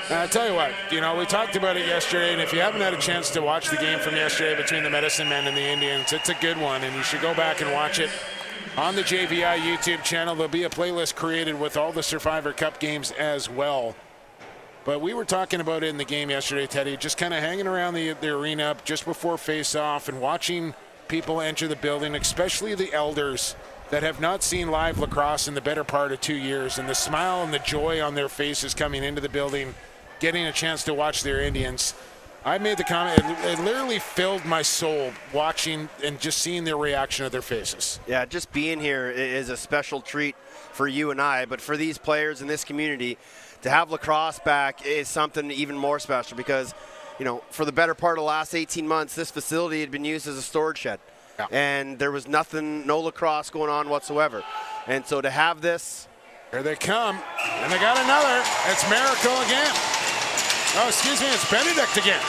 I'll tell you what, we talked about it yesterday, and if you haven't had a chance to watch the game from yesterday between the Medicine Men and the Indians, it's a good one, and you should go back and watch it on the JVI YouTube channel. There'll be a playlist created with all the Survivor Cup games as well. But we were talking about it in the game yesterday, Teddy, just kind of hanging around the arena just before face-off and watching people enter the building, especially the elders that have not seen live lacrosse in the better part of 2 years, and the smile and the joy on their faces coming into the building, getting a chance to watch their Indians. I made the comment, it literally filled my soul watching and just seeing their reaction of their faces. Yeah, just being here is a special treat for you and I, but for these players in this community, to have lacrosse back is something even more special because, for the better part of the last 18 months, this facility had been used as a storage shed. Yeah. And there was no lacrosse going on whatsoever. And so to have this. Here they come, and they got another. It's Miracle again. Oh, excuse me, it's Benedict again.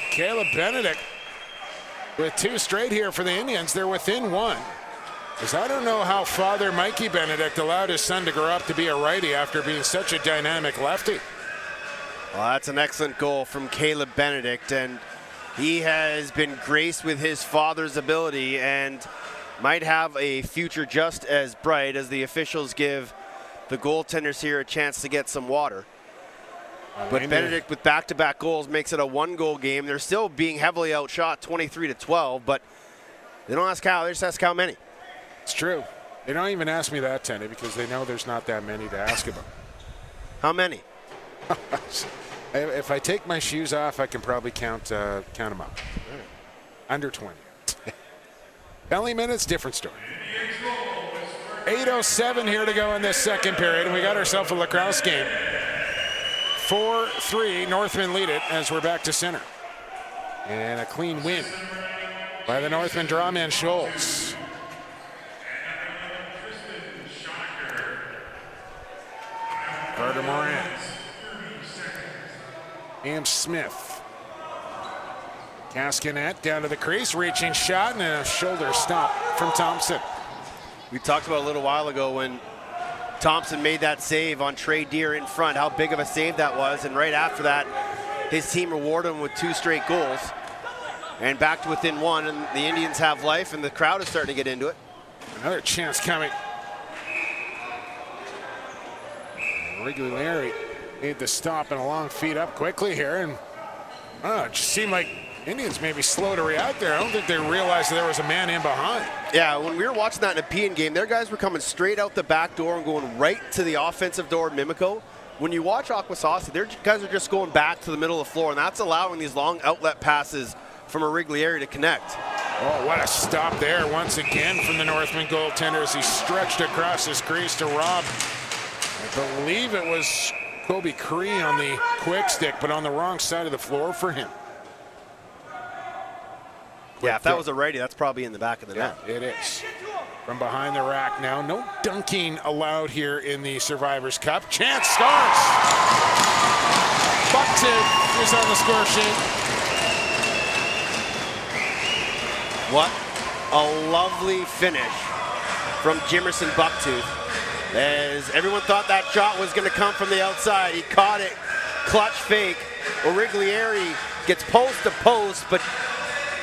Caleb Benedict with 2 straight here for the Indians. They're within 1. Because I don't know how Father Mikey Benedict allowed his son to grow up to be a righty after being such a dynamic lefty. Well, that's an excellent goal from Caleb Benedict, and he has been graced with his father's ability and might have a future just as bright as the officials give the goaltenders here a chance to get some water. But Benedict with back-to-back goals makes it a 1-goal game. They're still being heavily outshot 23-12, but They don't ask how, they just ask how many. It's true. They don't even ask me that, Tenny, because they know there's not that many to ask about. How many? If I take my shoes off, I can probably count them up. Under 20. Penalty minutes, different story. 8:07 here to go in this second period, and we got ourselves a lacrosse game. 4-3, Northmen lead it as we're back to center. And a clean win by the Northmen drawman Schultz. Carter Moran. Am Smith. Cascanet down to the crease, reaching shot, and a shoulder stop from Thompson. We talked about a little while ago when Thompson made that save on Trey Deer in front, how big of a save that was, and right after that, his team rewarded him with 2 straight goals. And back to within 1, and the Indians have life, and the crowd is starting to get into it. Another chance coming. Regularly made the stop and a long feed up quickly here, and it just seemed like Indians maybe slow to react there. I don't think they realized there was a man in behind. Yeah, when we were watching that in a Nepean game, their guys were coming straight out the back door and going right to the offensive door of Mimico. When you watch Akwesasne, their guys are just going back to the middle of the floor, and that's allowing these long outlet passes from Origlieri to connect. Oh, what a stop there once again from the Northman goaltender as he stretched across his crease to rob. I believe it was Kobe Cree on the quick stick, but on the wrong side of the floor for him. Yeah, if that was a righty, that's probably in the back of the net. It is. From behind the rack now. No dunking allowed here in the Survivors Cup. Chance scores! Bucktooth is on the score sheet. What a lovely finish from Jimerson Bucktooth. As everyone thought that shot was going to come from the outside. He caught it, clutch fake. Origlieri gets post to post, but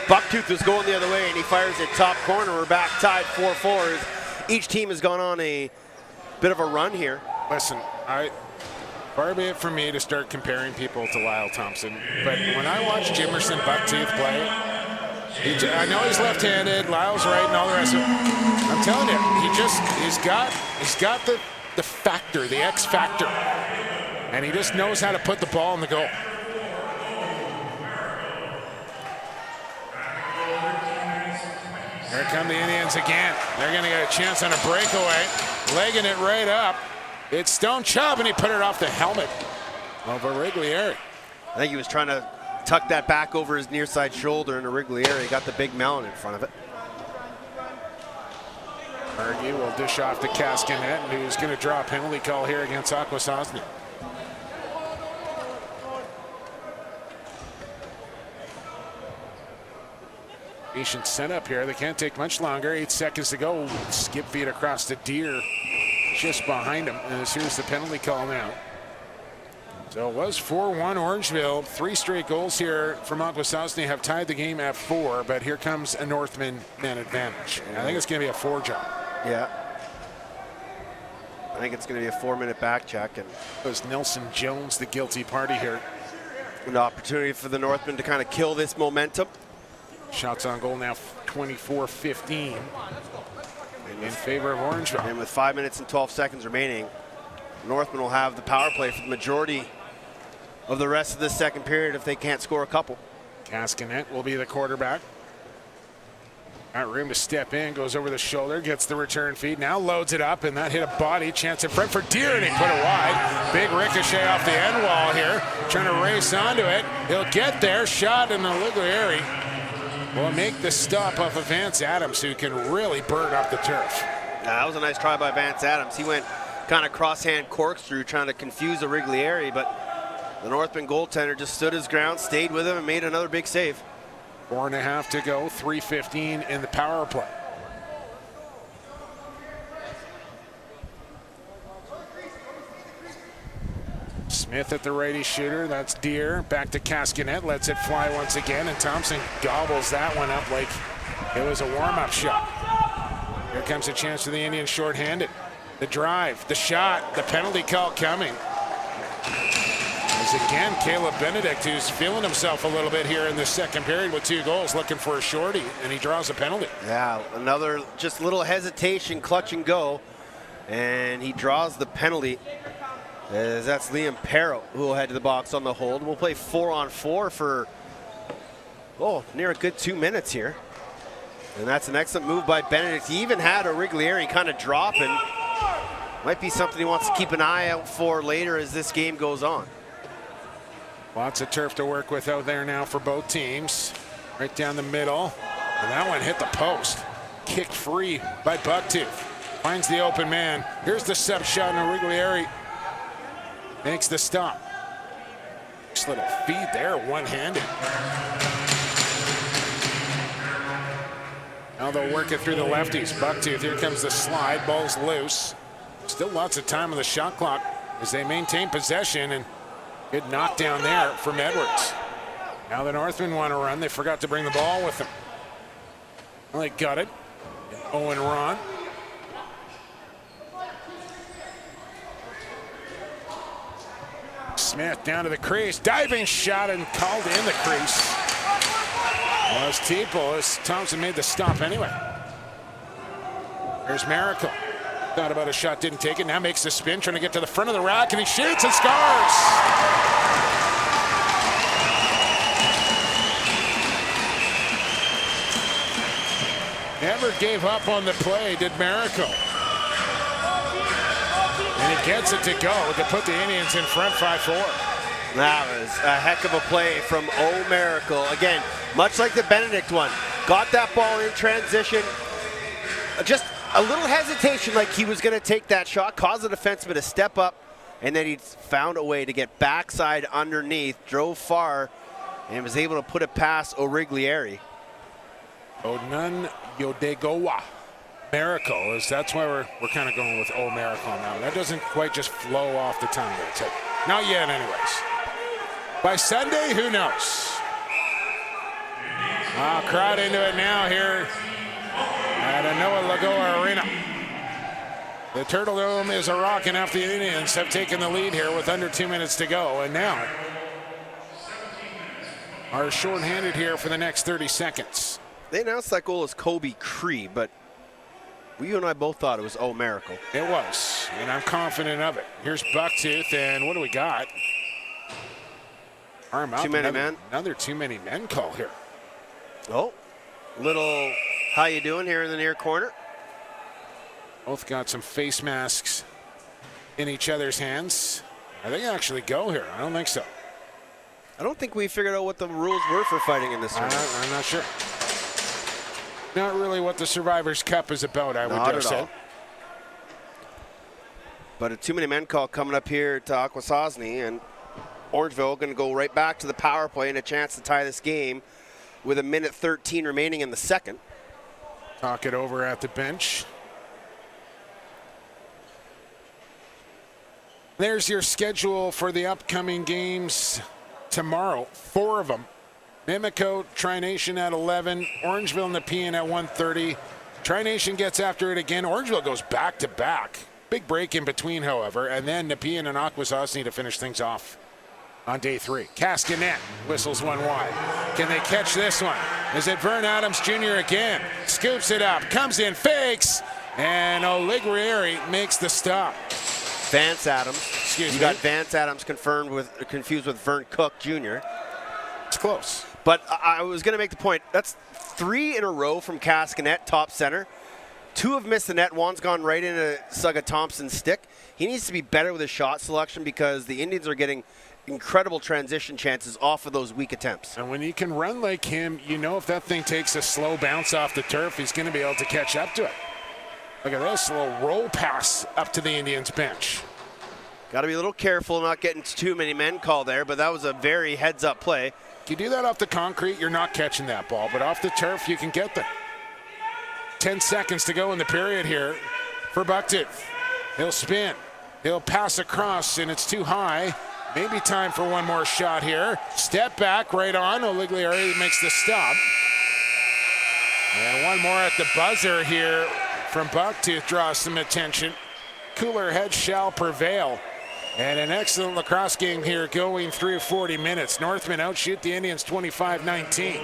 Bucktooth was going the other way, and he fires it top corner. We're back tied 4-4. Each team has gone on a bit of a run here. Listen, far be it from me to start comparing people to Lyle Thompson, but when I watch Jimerson Bucktooth play, I know he's left-handed, Lyle's right, and all the rest of it. I'm telling you, he's got the factor, the X factor, and he just knows how to put the ball in the goal. Here come the Indians again. They're going to get a chance on a breakaway, legging it right up. It's Stone Chubb, and he put it off the helmet of Origlieri. I think he was trying to tuck that back over his near side shoulder, and Origlieri got the big melon in front of it. Margie will dish off to Cascanet, who's going to draw a penalty call here against Akwesasne. Patient setup here. They can't take much longer. 8 seconds to go. Skip feed across the Deer just behind him. And here's the penalty call now. So it was 4-1 Orangeville. 3 straight goals here from Akwesasne have tied the game at 4, but here comes a Northman man advantage. I think it's going to be a 4 job. Yeah. I think it's going to be a 4-minute back check. And it was Nelson Jones, the guilty party here. An opportunity for the Northmen to kind of kill this momentum. Shots on goal now 24-15 in favor of Orangeville. And with 5 minutes and 12 seconds remaining, Northmen will have the power play for the majority of the rest of this second period if they can't score a couple. Cascanet will be the quarterback. Got room to step in, goes over the shoulder, gets the return feed, now loads it up, and that hit a body chance in front for Deer, and he put it wide. Big ricochet off the end wall here, trying to race onto it. He'll get there, shot, and Origlieri will make the stop off of Vance Adams, who can really burn up the turf. That was a nice try by Vance Adams. He went kind of cross-hand corkscrew trying to confuse Origlieri, but the Northman goaltender just stood his ground, stayed with him, and made another big save. 4.5 to go, 3:15 in the power play. Smith at the righty shooter, that's Deer. Back to Cascanet, lets it fly once again, and Thompson gobbles that one up like it was a warm-up shot. Here comes a chance for the Indians shorthanded. The drive, the shot, the penalty call coming. Is again Caleb Benedict, who's feeling himself a little bit here in the second period with 2 goals, looking for a shorty, and he draws a penalty. Yeah, another just little hesitation, clutch and go, and he draws the penalty. As that's Liam Perro who will head to the box on the hold. We'll play 4-on-4 for near a good 2 minutes here. And that's an excellent move by Benedict. He even had Origlieri kind of dropping. Might be something he wants to keep an eye out for later as this game goes on. Lots of turf to work with out there now for both teams. Right down the middle. And that one hit the post. Kicked free by Bucktooth. Finds the open man. Here's the sub shot, and Origlieri makes the stop. Nice little feed there, one-handed. Now they'll work it through the lefties. Bucktooth, here comes the slide. Ball's loose. Still lots of time on the shot clock as they maintain possession, and good knockdown there from Edwards. Now the Northmen want to run. They forgot to bring the ball with them. Well, they got it. And Owen Ron. Smith down to the crease. Diving shot and called in the crease. Well, it's Teeple as Thompson made the stop anyway. There's Miracle. Thought about a shot, didn't take it. Now makes the spin, trying to get to the front of the rack, and he shoots and scores. Never gave up on the play, did Miracle. And he gets it to go to put the Indians in front 5-4. That was a heck of a play from Miracle. Again, much like the Benedict one. Got that ball in transition. Just a little hesitation like he was going to take that shot, caused the defenseman to step up, and then he found a way to get backside underneath, drove far, and was able to put it past Origlieri. Onan Yodegowa. Miracle, that's why we're kind of going with Miracle now. That doesn't quite just flow off the tongue there. Not yet, anyways. By Sunday, who knows? Crowd into it now here at Noah Lagoa Arena. The Turtle Dome is a rocking after the Indians have taken the lead here with under 2 minutes to go, and now are shorthanded here for the next 30 seconds. They announced that goal as Kobe Cree, but you and I both thought it was Miracle. It was, and I'm confident of it. Here's Bucktooth, and what do we got? Arm up. Too many men. Another too many men call here. Oh, little how you doing here in the near corner. Both got some face masks in each other's hands. Are they actually go here? I don't think so. I don't think we figured out what the rules were for fighting in this tournament. I'm not sure. Not really what the Survivors Cup is about, I would dare say. But a too many men call coming up here to Akwesasne, and Orangeville going to go right back to the power play and a chance to tie this game with 1:13 remaining in the second. Talk it over at the bench. There's your schedule for the upcoming games tomorrow. 4 of them. Mimico, Tri-Nation at 11, Orangeville, Nepean at 1:30. Tri-Nation gets after it again. Orangeville goes back-to-back. Big break in between, however, and then Nepean and Akwesasne to finish things off on day 3. Castanet whistles one wide. Can they catch this one? Is it Vern Adams Jr. again? Scoops it up, comes in, fakes, and Origlieri makes the stop. Vance Adams. Excuse me. You got Vance Adams confused with Vern Cook Jr. It's close. But I was going to make the point. That's 3 in a row from Castanet, top center. 2 have missed the net. One's gone right into Sugga Thompson's stick. He needs to be better with his shot selection because the Indians are getting incredible transition chances off of those weak attempts. And when you can run like him, you know if that thing takes a slow bounce off the turf, he's going to be able to catch up to it. Look at this little roll pass up to the Indians bench. Got to be a little careful not getting too many men called there, but that was a very heads-up play. If you do that off the concrete, you're not catching that ball, but off the turf, you can get them. 10 seconds to go in the period here for Bucktooth. He'll spin. He'll pass across, and it's too high. Maybe time for one more shot here. Step back, right on. Origlieri makes the stop. And one more at the buzzer here from Bucktooth draws some attention. Cooler heads shall prevail. And an excellent lacrosse game here going through 40 minutes. Northmen outshoot the Indians 25-19.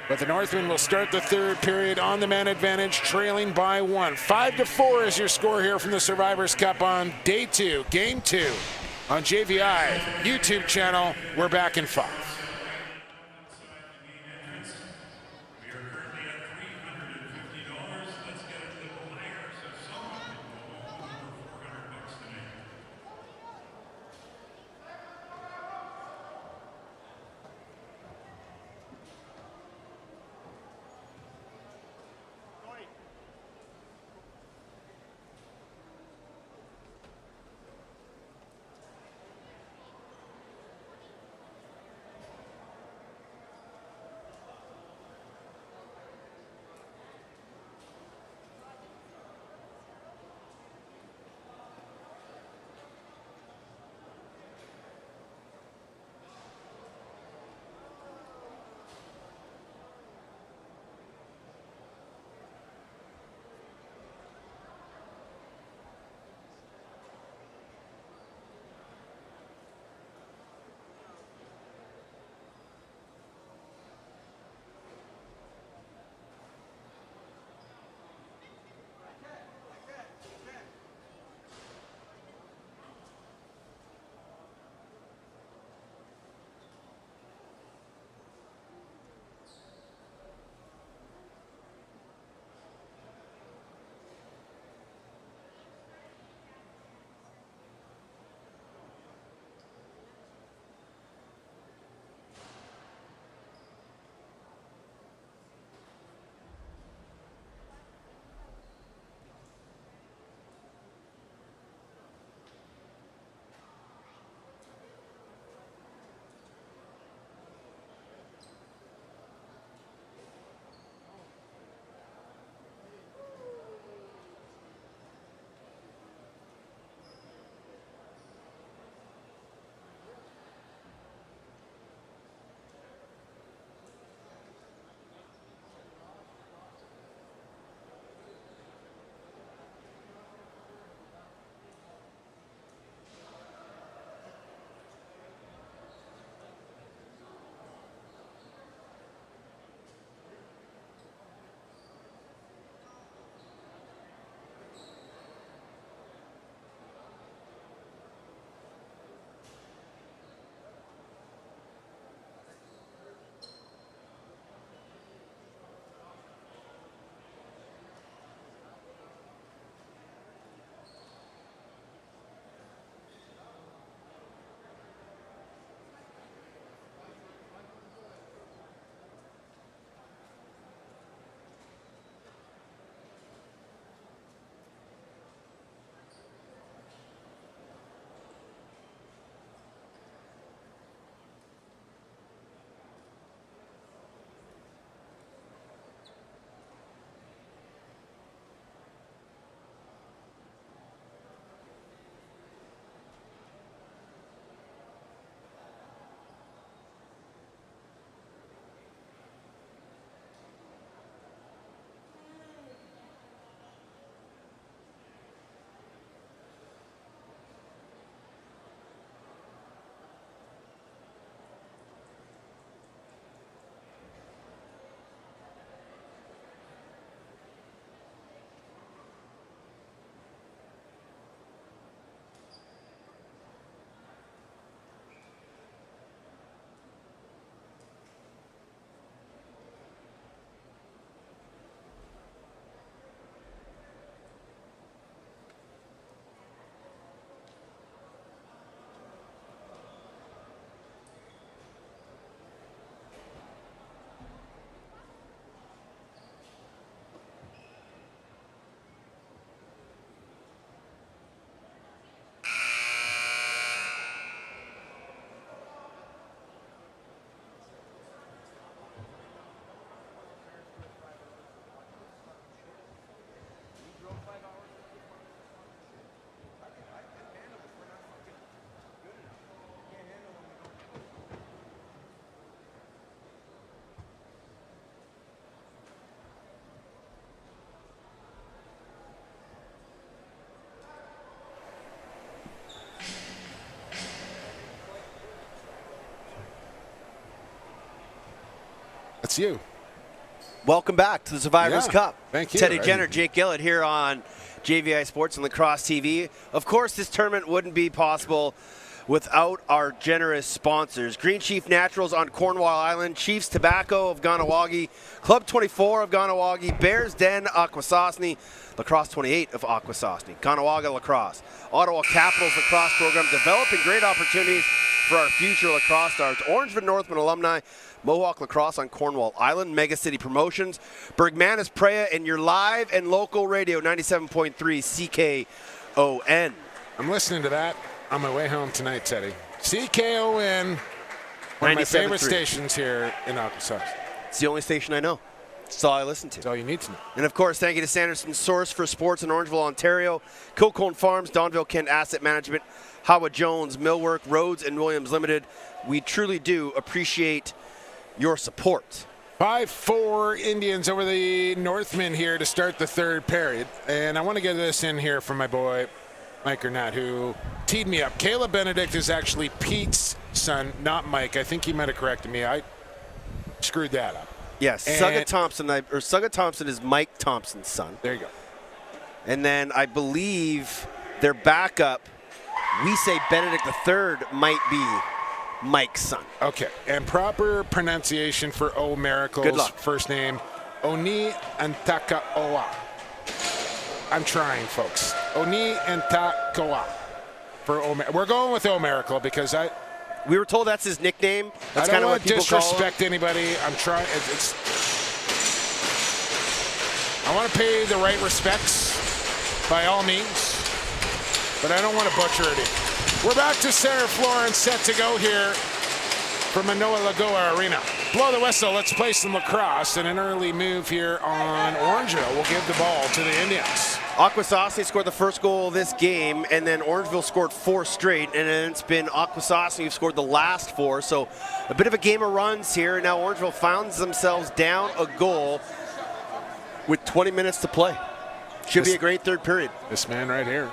But the Northmen will start the third period on the man advantage, trailing by 1. 5-4 is your score here from the Survivors Cup on day 2, game 2 on JVI YouTube channel. We're back in 5. That's you. Welcome back to the Survivors Yeah, Cup. thank you. Teddy Jenner, Jake Gillett here on JVI Sports and Lacrosse TV. Of course, this tournament wouldn't be possible without our generous sponsors. Green Chief Naturals on Cornwall Island, Chiefs Tobacco of Ganawagi, Club 24 of Ganawagi, Bears Den Akwesasne, Lacrosse 28 of Akwesasne, Kanawaga Lacrosse, Ottawa Capitals Lacrosse Program, developing great opportunities for our future lacrosse stars. Orangeville Northmen alumni, Mohawk Lacrosse on Cornwall Island, Mega City Promotions, Bergmanis Preya, and your live and local radio 97.3 CKON. I'm listening to that on my way home tonight, Teddy. CKON, one of my favorite 97.3. stations here in Akwesasne. It's the only station I know. That's all I listen to. That's all you need to know. And of course, thank you to Sanderson Source for Sports in Orangeville, Ontario, Kilcone Farms, Donville Kent Asset Management, Howard Jones, Millwork, Rhodes and Williams Limited. We truly do appreciate your support. 5-4 Indians over the Northmen here to start the third period. And I want to get this in here from my boy, Mike Gurnett, who teed me up. Caleb Benedict is actually Pete's son, not Mike. I think he might have corrected me. I screwed that up. Yes, And- Sugga Thompson is Mike Thompson's son. There you go. And then I believe their backup, we say Benedict III might be Mike's son. Okay, and proper pronunciation for O Miracle's Good luck. first name, Oni Antakaoa. I'm trying, folks. Oni Antakaoa. We're going with O Miracle because We were told that's his nickname. That's I kind don't of want what to people call him. disrespect anybody. I'm trying. I want to pay the right respects by all means, but I don't want to butcher it. We're back to center floor and set to go here for Manoa Lagoa Arena. Blow the whistle. Let's play some lacrosse, and an early move here on Orangeville will give the ball to the Indians. Akwesasne scored the first goal of this game, and then Orangeville scored 4 straight, and then it's been Akwesasne who scored the last 4. So a bit of a game of runs here. Now Orangeville finds themselves down a goal with 20 minutes to play. Should be a great third period. This man right here.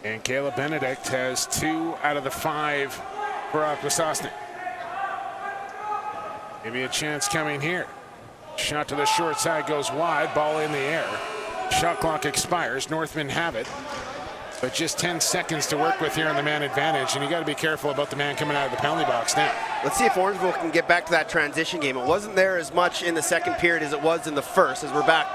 And Caleb Benedict has 2 out of the 5 for Akwesasne. Maybe a chance coming here. Shot to the short side goes wide, ball in the air. Shot clock expires. Northmen have it, but just 10 seconds to work with here on the man advantage, and you got to be careful about the man coming out of the penalty box now. Let's see if Orangeville can get back to that transition game. It wasn't there as much in the second period as it was in the first, as we're back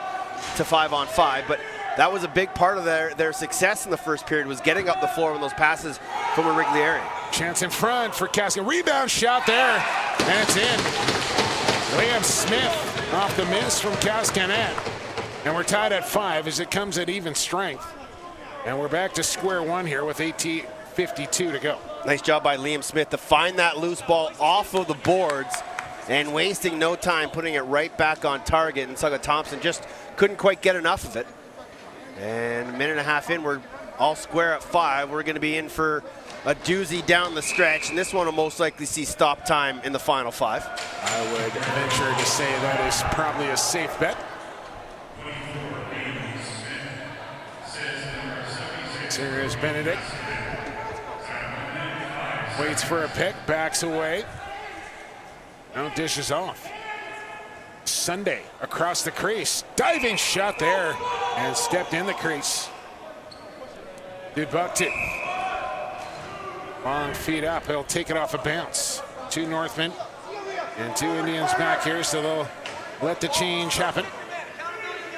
to 5-on-5, but that was a big part of their success in the first period, was getting up the floor with those passes from a Wrigley area. Chance in front for Casca. Rebound shot there, and it's in. Liam Smith off the miss from Cascanet. And we're tied at 5 as it comes at even strength. And we're back to square one here with 18:52 to go. Nice job by Liam Smith to find that loose ball off of the boards and wasting no time putting it right back on target. And Sugga Thompson just couldn't quite get enough of it. And a minute and a half in, we're all square at 5. We're going to be in for a doozy down the stretch, and this one will most likely see stop time in the final 5. I would venture to say that is probably a safe bet. Here is Benedict. Waits for a pick, backs away. Now dishes off. Sunday across the crease. Diving shot there and stepped in the crease. Dubuktu. Long feet up. He'll take it off a bounce. 2 Northmen and 2 Indians back here, so they'll let the change happen.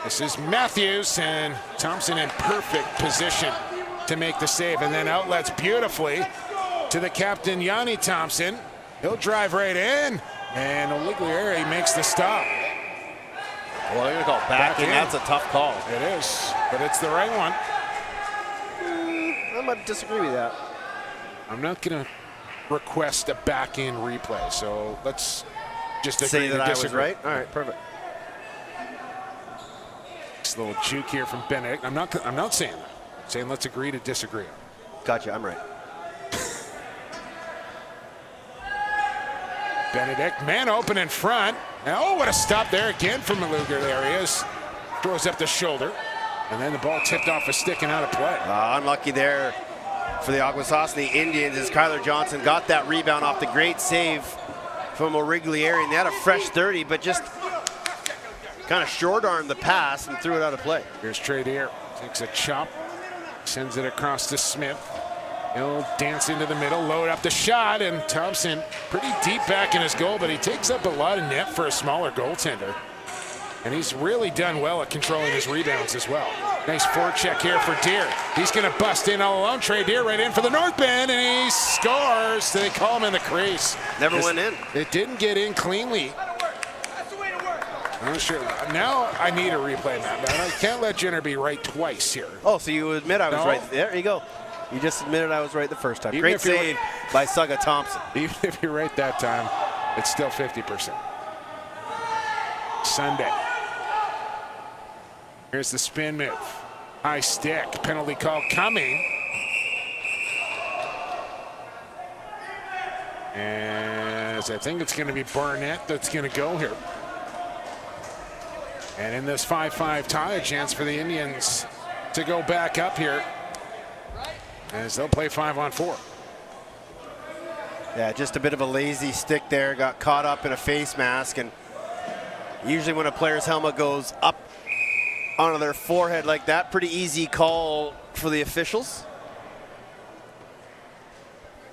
This is Matthews, and Thompson in perfect position to make the save, and then outlets beautifully to the captain, Yanni Thompson. He'll drive right in, and Oliglieri makes the stop. Well, they're going to call back in. That's a tough call. It is, but it's the right one. I might disagree with that. I'm not going to request a back-in replay, so let's just agree Say that to I was disagree. right? All right, perfect. This little juke here from Benedict. I'm not saying that. I'm saying let's agree to disagree. Gotcha, I'm right. Benedict, man open in front. Oh, what a stop there again from Maluga areas. Throws up the shoulder, and then the ball tipped off a stick and out of play. Unlucky there for the Akwesasne Indians as Kyler Johnson got that rebound off the great save from Origlieri, and they had a fresh 30, but just kind of short-armed the pass and threw it out of play. Here's Trey Deer, takes a chop, sends it across to Smith. He'll dance into the middle, load up the shot, and Thompson pretty deep back in his goal, but he takes up a lot of net for a smaller goaltender. And he's really done well at controlling his rebounds as well. Nice forecheck here for Deer. He's going to bust in all alone. Trey Deer right in for the Northmen, and he scores. They call him in the crease. Never went in. It didn't get in cleanly. That's the way to work. I'm not sure. Now I need a replay, man. I can't let Jenner be right twice here. Oh, so you admit I was No. right. There you go. You just admitted I was right the first time. Even Great if you're save by Saga Thompson. Even if you're right that time, it's still 50%. Sunday. Here's the spin move. High stick. Penalty call coming. As I think it's going to be Barnett that's going to go here. And in this 5-5 tie, a chance for the Indians to go back up here, as they'll play 5-on-4. Yeah, just a bit of a lazy stick there. Got caught up in a face mask, and usually when a player's helmet goes up onto their forehead like that, pretty easy call for the officials.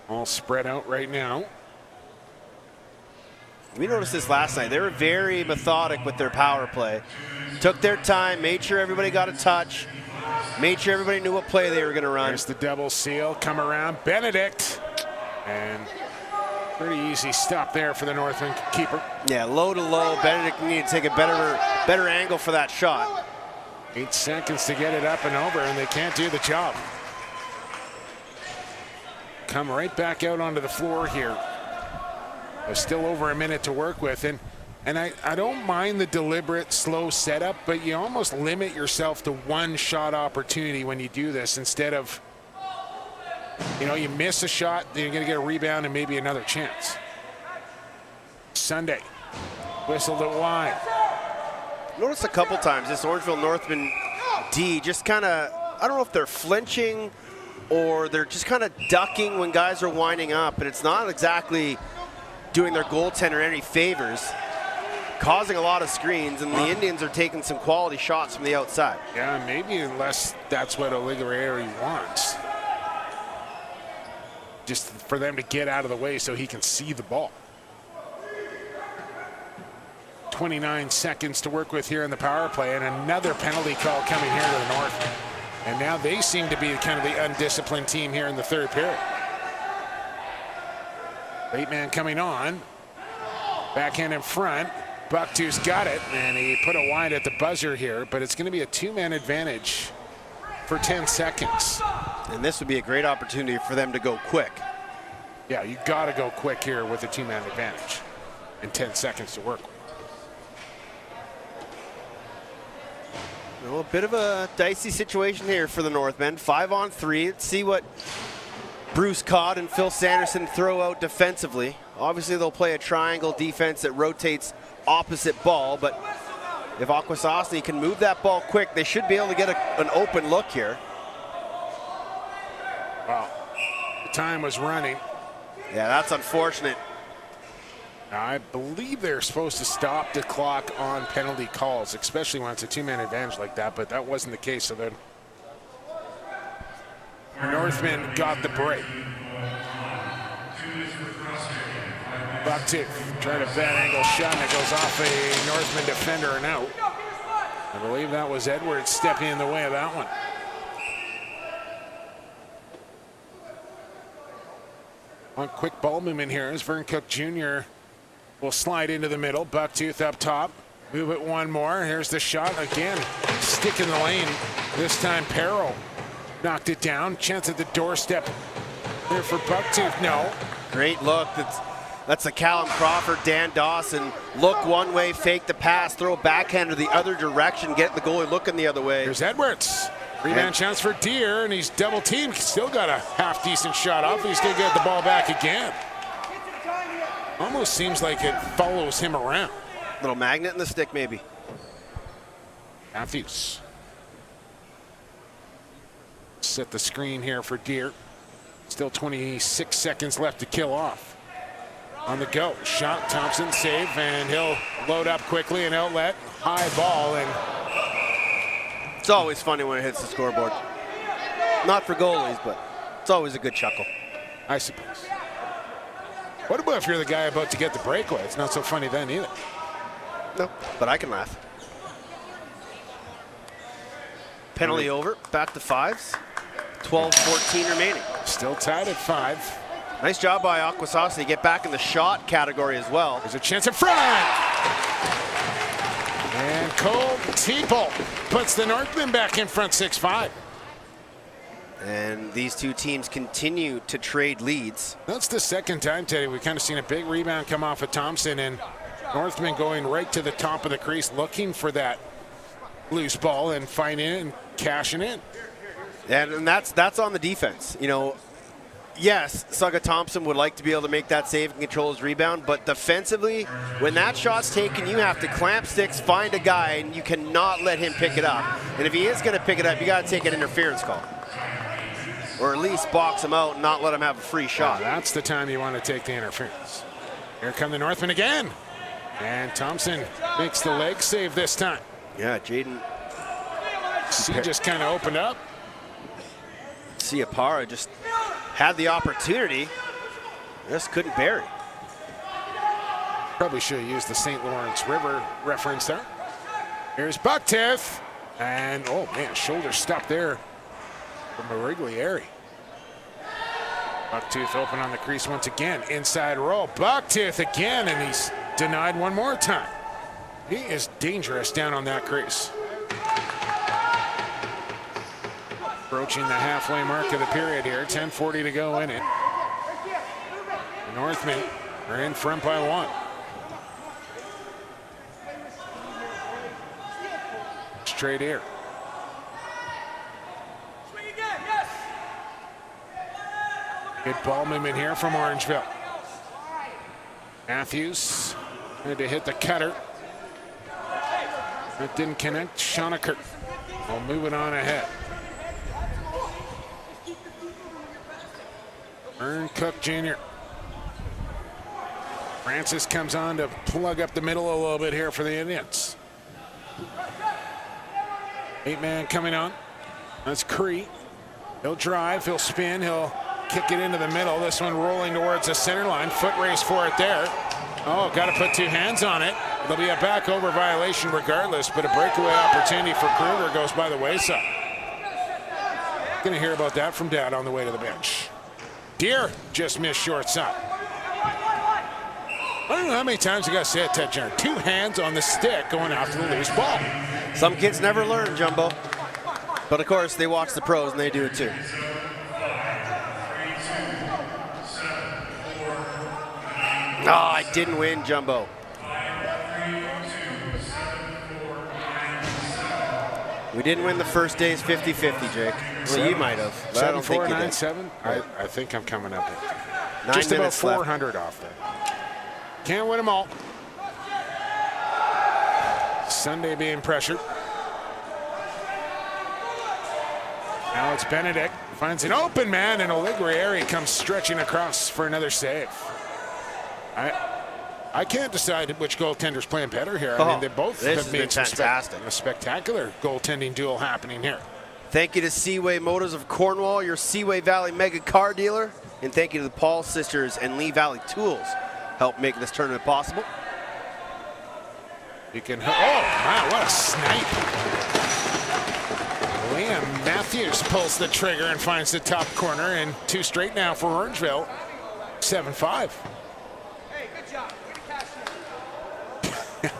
All spread out right now. We noticed this last night. They were very methodic with their power play. Took their time, made sure everybody got a touch, made sure everybody knew what play they were going to run. There's the double seal, come around, Benedict. And pretty easy stop there for the Northland keeper. Yeah, low to low. Benedict needed to take a better angle for that shot. 8 seconds to get it up and over, and they can't do the job. Come right back out onto the floor here. There's still over a minute to work with, and I don't mind the deliberate slow setup, but you almost limit yourself to one shot opportunity when you do this, instead of, you know, you miss a shot, then you're going to get a rebound and maybe another chance. Sunday, whistled it wide. Notice a couple times this Orangeville Northmen D just kind of, I don't know if they're flinching or they're just kind of ducking when guys are winding up, and it's not exactly doing their goaltender any favors, causing a lot of screens, and the Indians are taking some quality shots from the outside. Yeah, maybe, unless that's what Origlieri wants. Just for them to get out of the way so he can see the ball. 29 seconds to work with here in the power play, and another penalty call coming here to the North. And now they seem to be kind of the undisciplined team here in the third period. Late man coming on. Backhand in front. Bucktooth's got it, and he put it wide at the buzzer here, but it's going to be a two-man advantage for 10 seconds. And this would be a great opportunity for them to go quick. Yeah, you got to go quick here with a two-man advantage and 10 seconds to work with. Well, a bit of a dicey situation here for the Northmen. 5-on-3. Let's see what Bruce Codd and Phil Sanderson throw out defensively. Obviously, they'll play a triangle defense that rotates opposite ball, but if Akwesasne can move that ball quick, they should be able to get an open look here. Wow, the time was running. Yeah, that's unfortunate. Now, I believe they're supposed to stop the clock on penalty calls, especially when it's a two-man advantage like that, but that wasn't the case. So then Northmen got the break. Bucktooth trying a bad angle shot, and it goes off a Northman defender and out. I believe that was Edwards stepping in the way of that one. One quick ball movement here as Vern Cook Jr. will slide into the middle. Bucktooth up top. Move it one more. Here's the shot again. Stick in the lane. This time Perro knocked it down. Chance at the doorstep there for Bucktooth. No. Great look. That's the Callum Crawford, Dan Dawson. Look one way, fake the pass, throw a backhander the other direction, get the goalie looking the other way. Here's Edwards. Rebound chance for Deer, and he's double teamed. Still got a half decent shot off. He's going to get the ball back again. Almost seems like it follows him around. Little magnet in the stick, maybe. Matthews. Set the screen here for Deer. Still 26 seconds left to kill off. On the go, shot, Thompson save, and he'll load up quickly, an outlet, high ball, and It's always funny when it hits the scoreboard. Not for goalies, but it's always a good chuckle. I suppose. What about if you're the guy about to get the breakaway? It's not so funny then either. No, but I can laugh. Penalty over, back to 5s. 12-14 remaining. Still tied at 5. Nice job by Akwesasne to get back in the shot category as well. There's a chance in front. And Cole Teeple puts the Northmen back in front 6-5. And these two teams continue to trade leads. That's the second time, Teddy. We've kind of seen a big rebound come off of Thompson, and Northmen going right to the top of the crease looking for that loose ball and finding it and cashing in. And that's on the defense. You know, yes, Saga Thompson would like to be able to make that save and control his rebound, but defensively, when that shot's taken, you have to clamp sticks, find a guy, and you cannot let him pick it up. And if he is going to pick it up, you got to take an interference call. Or at least box him out and not let him have a free shot. Yeah, that's the time you want to take the interference. Here come the Northmen again. And Thompson makes the leg save this time. Yeah, Jaden. C just kind of opened up. Siapara just had the opportunity, just couldn't bury. Probably should have used the St. Lawrence River reference there. Here's Bucktooth. And, oh man, shoulder stop there from Moriglieri. Bucktooth open on the crease once again. Inside roll. Bucktooth again, and he's denied one more time. He is dangerous down on that crease. Approaching the halfway mark of the period here. 10:40 to go in it. The Northmen are in front by 1. Straight here. Good ball movement here from Orangeville. Matthews had to hit the cutter. That didn't connect. Schoeneker will move it on ahead. Ern Cook Jr. Francis comes on to plug up the middle a little bit here for the Indians. 8-man coming on. That's Cree. He'll drive, he'll spin, he'll kick it into the middle. This one rolling towards the center line. Foot race for it there. Oh, got to put 2 hands on it. There'll be a back over violation regardless, but a breakaway opportunity for Kruger goes by the wayside. Gonna hear about that from Dad on the way to the bench. Deer just missed short side. I don't know how many times I got to say it, Ted Jenner. 2 hands on the stick going after the loose ball. Some kids never learn, Jumbo. But of course, they watch the pros and they do it too. Oh, I didn't win, Jumbo. We didn't win the first day's 50-50, Jake. Well, you might have. But I don't think you did. 7-4-9-7. I think I'm coming up with 9 just about minutes 400 off there. Can't win them all. Sunday being pressured. Now it's Benedict. Finds an open man, and Moriglieri comes stretching across for another save. I can't decide which goaltender's playing better here. I mean, they both have made some fantastic. A spectacular goaltending duel happening here. Thank you to Seaway Motors of Cornwall, your Seaway Valley mega car dealer. And thank you to the Paul sisters and Lee Valley Tools. Help make this tournament possible. You can, oh man, what a snipe. Liam Matthews pulls the trigger and finds the top corner, and 2 straight now for Orangeville. 7-5.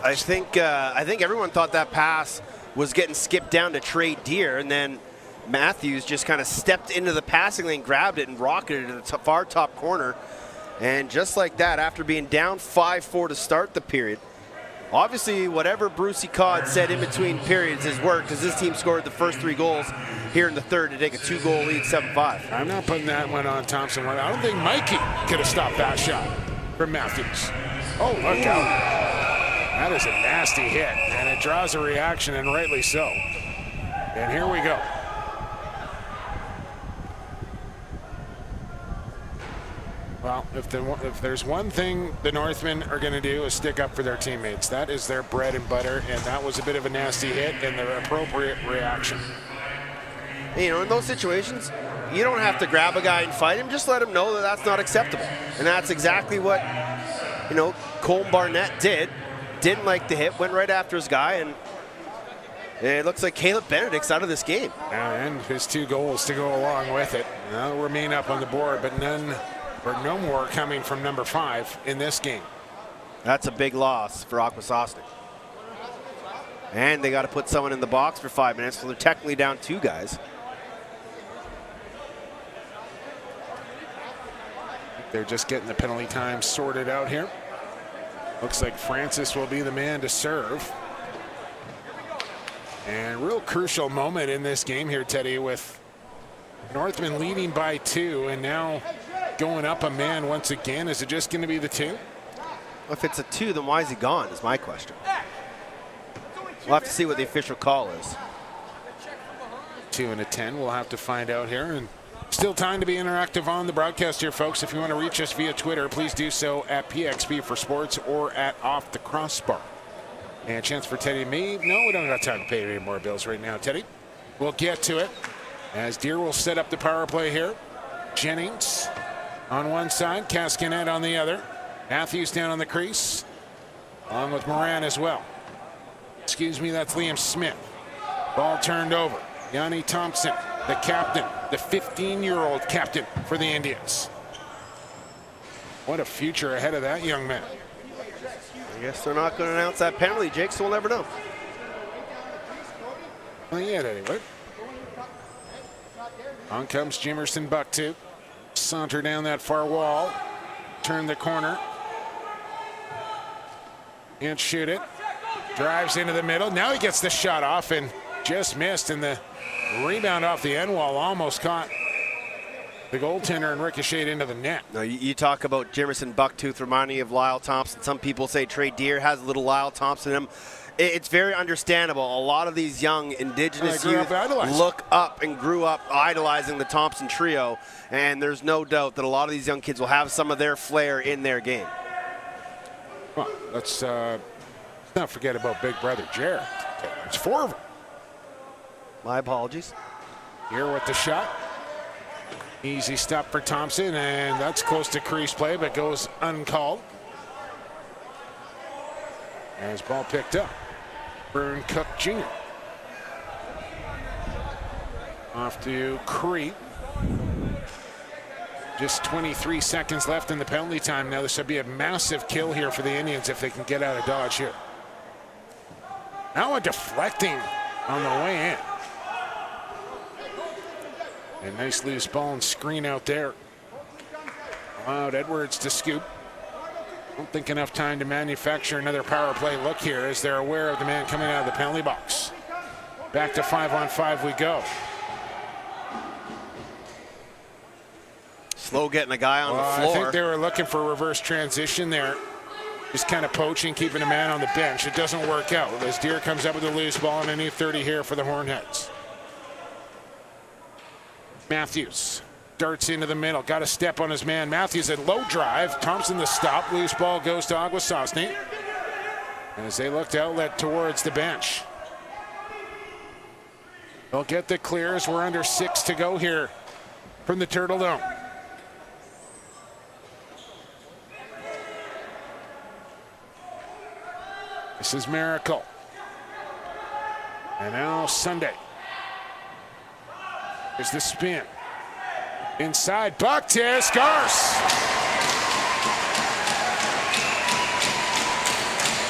I think everyone thought that pass was getting skipped down to Trey Deer, and then Matthews just kind of stepped into the passing lane, grabbed it, and rocketed it to the far top corner. And just like that, after being down 5-4 to start the period, obviously whatever Brucey Codd said in between periods has worked, because this team scored the first 3 goals here in the third to take a 2-goal lead, 7-5. I'm not putting that one on Thompson. I don't think Mikey could have stopped that shot from Matthews. Oh, look out. That is a nasty hit, and it draws a reaction, and rightly so. And here we go. Well, if there's one thing the Northmen are going to do is stick up for their teammates. That is their bread and butter, and that was a bit of a nasty hit and the appropriate reaction. You know, in those situations, you don't have to grab a guy and fight him. Just let him know that that's not acceptable. And that's exactly what, you know, Cole Barnett did. Didn't like the hit, went right after his guy, and it looks like Caleb Benedict's out of this game. And his 2 goals to go along with it. Now remain up on the board, but no more coming from number 5 in this game. That's a big loss for Akwesasne. And they got to put someone in the box for 5 minutes, so they're technically down 2 guys. They're just getting the penalty time sorted out here. Looks like Francis will be the man to serve. And real crucial moment in this game here, Teddy, with Northmen leading by 2 and now going up a man once again. Is it just going to be the 2? Well, if it's a 2, then why is he gone is my question. We'll have to see what the official call is. 2 and a 10. We'll have to find out here. And still time to be interactive on the broadcast here, folks. If you want to reach us via Twitter, please do so at PXP for Sports or at Off the Crossbar. And a chance for Teddy and me. No, we don't got time to pay any more bills right now, Teddy. We'll get to it as Deere will set up the power play here. Jennings on one side, Cascanet on the other. Matthews down on the crease, along with Moran as well. Excuse me, that's Liam Smith. Ball turned over. Yanni Thompson, the captain, the 15-year-old captain for the Indians. What a future ahead of that young man. I guess they're not going to announce that penalty, Jake, so we'll never know. Not yet, anyway. On comes Jimerson Buck, too. Saunter down that far wall. Turn the corner. Can't shoot it. Drives into the middle. Now he gets the shot off and just missed. And the rebound off the end wall almost caught the goaltender and ricocheted into the net. Now, you talk about Jimerson Bucktooth reminding you of Lyle Thompson. Some people say Trey Deere has a little Lyle Thompson in him. It's very understandable. A lot of these young Indigenous youth look up and grew up idolizing the Thompson trio, and there's no doubt that a lot of these young kids will have some of their flair in their game. Well, let's not forget about big brother Jared. It's 4 of them. My apologies. Here with the shot. Easy stop for Thompson, and that's close to crease play, but goes uncalled. As ball picked up. Vern Cook Jr. Off to Cree. Just 23 seconds left in the penalty time. Now this would be a massive kill here for the Indians if they can get out of dodge here. Now a deflecting on the way in. A nice loose ball and screen out there. Allowed Edwards to scoop. Don't think enough time to manufacture another power play look here as they're aware of the man coming out of the penalty box. Back to 5-on-5 we go. Slow getting a guy on the floor. I think they were looking for a reverse transition there. Just kind of poaching, keeping a man on the bench. It doesn't work out as Deere comes up with a loose ball underneath 30 here for the Hornets. Matthews darts into the middle, got a step on his man. Matthews at low drive, Thompson the stop, loose ball goes to Akwesasne as they look to outlet towards the bench. They'll get the clears. We're under 6 to go here from the Turtle Dome. This is Miracle. And now Sunday. There's the spin. Inside, Buck to Scars.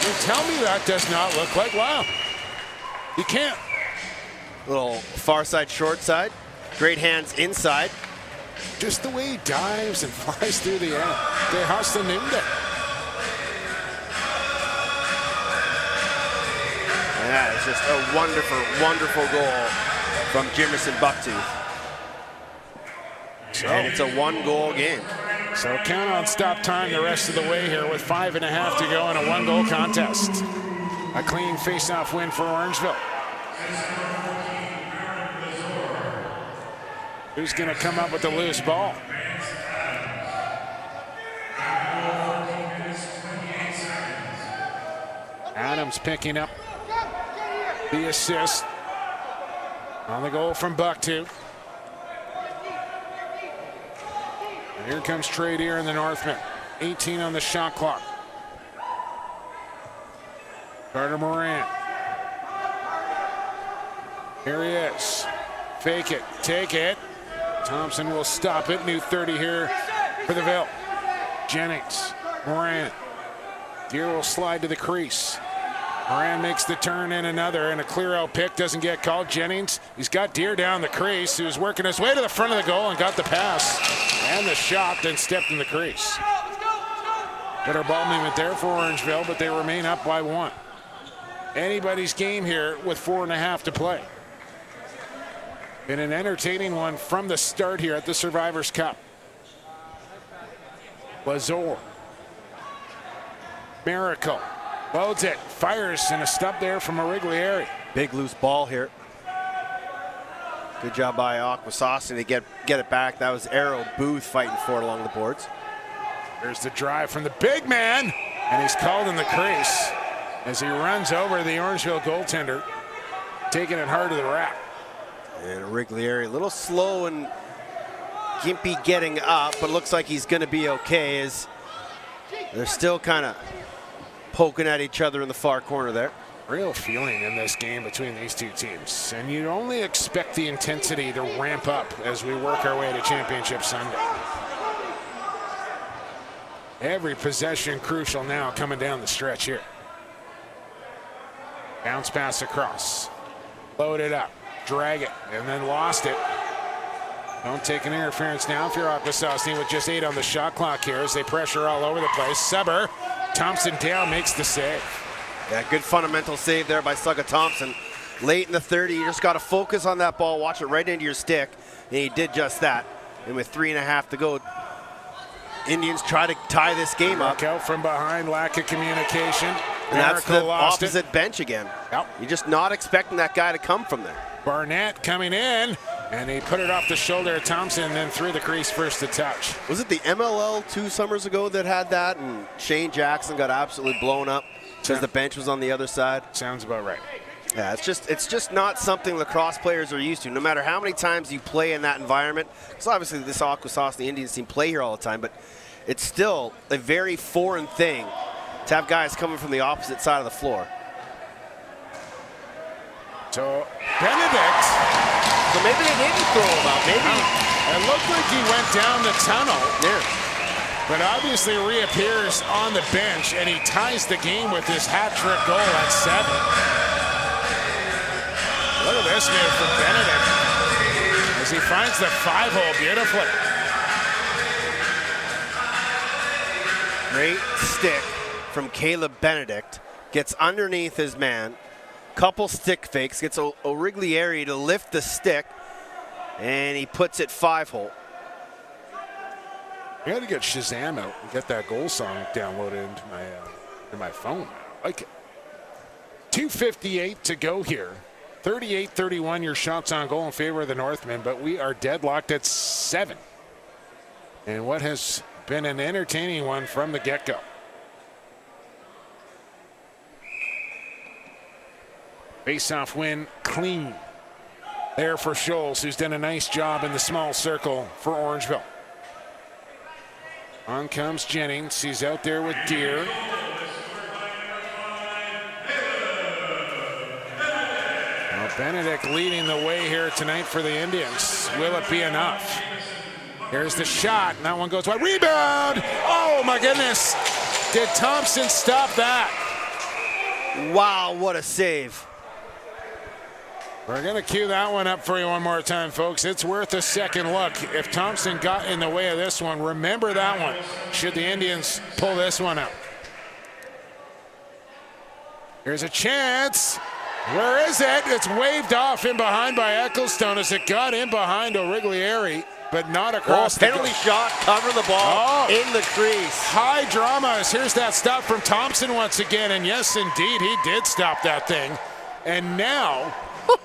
You tell me that does not look like Lyle. You can't. Little far side, short side. Great hands inside. Just the way he dives and flies through the air. De Hasteninde. Yeah, it's just a wonderful, wonderful goal from Jimerson Bucktooth. And it's a 1-goal game. So count on stop time the rest of the way here with 5.5 to go in a 1-goal contest. A clean face-off win for Orangeville. Who's going to come up with the loose ball? Williams picking up the assist on the goal from Bucktooth. And here comes Trey Deer in the Northmen. 18 on the shot clock. Carter Moran. Here he is. Fake it, take it. Thompson will stop it. New 30 here for the Ville. Jennings, Moran. Deer will slide to the crease. Moran makes the turn in another, and a clear out pick doesn't get called. Jennings, he's got Deer down the crease, who's working his way to the front of the goal and got the pass and the shot, then stepped in the crease. Better ball movement there for Orangeville, but they remain up by 1. Anybody's game here with 4.5 to play. Been an entertaining one from the start here at the Survivors Cup. Lazor. Miracle. Loads it. Fires, and a stop there from Origlieri. Big loose ball here. Good job by Akwesasne to get it back. That was Errol Booth fighting for it along the boards. There's the drive from the big man, and he's called in the crease as he runs over the Orangeville goaltender, taking it hard to the rack. And Origlieri a little slow and gimpy getting up, but looks like he's going to be okay as they're still kind of poking at each other in the far corner there. Real feeling in this game between these two teams, and you only expect the intensity to ramp up as we work our way to Championship Sunday. Every possession crucial now coming down the stretch here. Bounce pass across. Load it up. Drag it. And then lost it. Don't take an interference now if you're Akwesasne with just 8 on the shot clock here as they pressure all over the place. Suber. Thompson down, makes the save. Yeah, good fundamental save there by Sugga Thompson. Late in the 30, you just got to focus on that ball, watch it right into your stick, and he did just that. And with 3.5 to go, Indians try to tie this game up. Look out from behind, lack of communication. And that's the lost opposite bench again. Yep. You're just not expecting that guy to come from there. Barnett coming in, and he put it off the shoulder of Thompson and then through the crease first to touch. Was it the MLL 2 summers ago that had that, and Shane Jackson got absolutely blown up because the bench was on the other side? Sounds about right. Yeah, it's just not something lacrosse players are used to. No matter how many times you play in that environment, because obviously this Akwesasne Indians team play here all the time, but it's still a very foreign thing to have guys coming from the opposite side of the floor. So Benedict. So maybe they didn't throw him out. Maybe It looked like he went down the tunnel. Yeah. But obviously reappears on the bench, and he ties the game with his hat-trick goal at 7. Look at this move from Benedict as he finds the 5-hole beautifully. Great stick from Caleb Benedict. Gets underneath his man. Couple stick fakes. Gets Origlieri to lift the stick. And he puts it 5-hole. I got to get Shazam out and get that goal song downloaded into my phone. I like it. 2:58 to go here. 38-31 your shots on goal in favor of the Northmen, but we are deadlocked at 7. And what has been an entertaining one from the get-go. Face-off win clean there for Scholes, who's done a nice job in the small circle for Orangeville. On comes Jennings. He's out there with Deer. Well, Benedict leading the way here tonight for the Indians. Will it be enough? Here's the shot. And that one goes wide. Rebound! Oh, my goodness. Did Thompson stop that? Wow, what a save. We're going to cue that one up for you one more time, folks. It's worth a second look. If Thompson got in the way of this one, remember that one, should the Indians pull this one out. Here's a chance. Where is it? It's waved off in behind by Ecclestone as it got in behind Origlieri, but not across the penalty shot, cover the ball in the crease. High dramas. Here's that stop from Thompson once again, and yes, indeed, he did stop that thing. And now,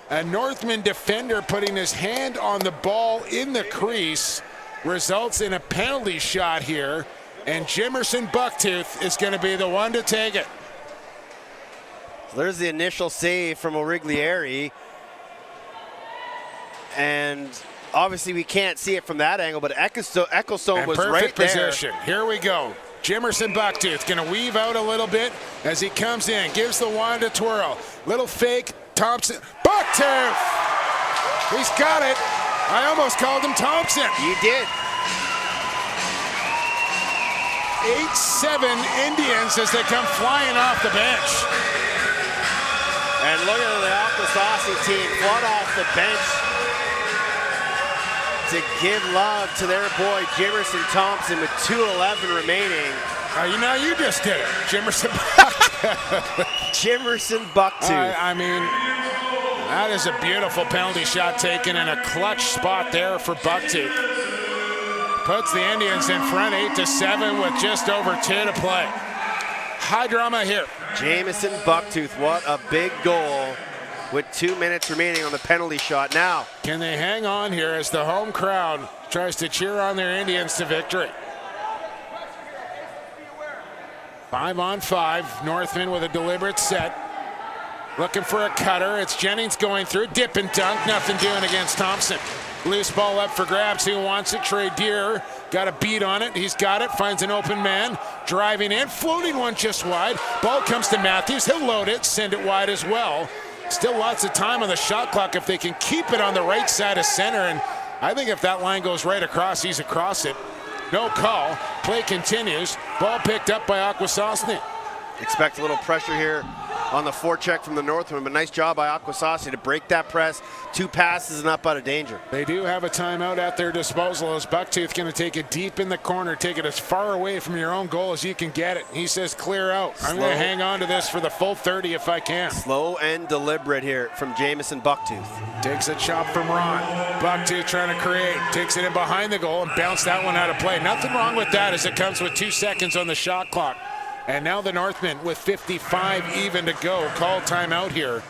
a Northman defender putting his hand on the ball in the crease results in a penalty shot here, and Jimerson Bucktooth is going to be the one to take it. So there's the initial save from Origlieri. And obviously we can't see it from that angle, but Ecclestone was right there. Position. Here we go. Jimerson Bucktooth going to weave out a little bit as he comes in. Gives the wand a twirl. Little fake. Thompson. Bucktooth! He's got it. I almost called him Thompson. You did. 8-7 Indians as they come flying off the bench. And look at the Akwesasne team flood off the bench to give love to their boy Jimerson Thompson with 2:11 remaining. You just did it. Jimerson Jimerson Bucktooth. I mean, that is a beautiful penalty shot taken in a clutch spot there for Bucktooth. Puts the Indians in front 8-7 with just over 2 to play. High drama here. Jimerson Bucktooth, what a big goal with 2 minutes remaining on the penalty shot. Now, can they hang on here as the home crowd tries to cheer on their Indians to victory? 5-on-5, Northmen with a deliberate set. Looking for a cutter. It's Jennings going through. Dip and dunk. Nothing doing against Thompson. Loose ball up for grabs. Who wants it? Trey Deer got a beat on it. He's got it. Finds an open man. Driving in. Floating one just wide. Ball comes to Matthews. He'll load it. Send it wide as well. Still lots of time on the shot clock if they can keep it on the right side of center. And I think if that line goes right across, he's across it. No call. Play continues. Ball picked up by Akwesasne. Expect a little pressure here on the forecheck from the Northmen, but nice job by Akwesasne to break that press. 2 passes and up out of danger. They do have a timeout at their disposal as Bucktooth going to take it deep in the corner, take it as far away from your own goal as you can get it. He says clear out. I'm going to hang on to this for the full 30 if I can. Slow and deliberate here from Jimerson Bucktooth. Takes a chop from Ron. Bucktooth trying to create. Takes it in behind the goal and bounce that one out of play. Nothing wrong with that as it comes with 2 seconds on the shot clock. And now the Northmen with 55 even to go call timeout here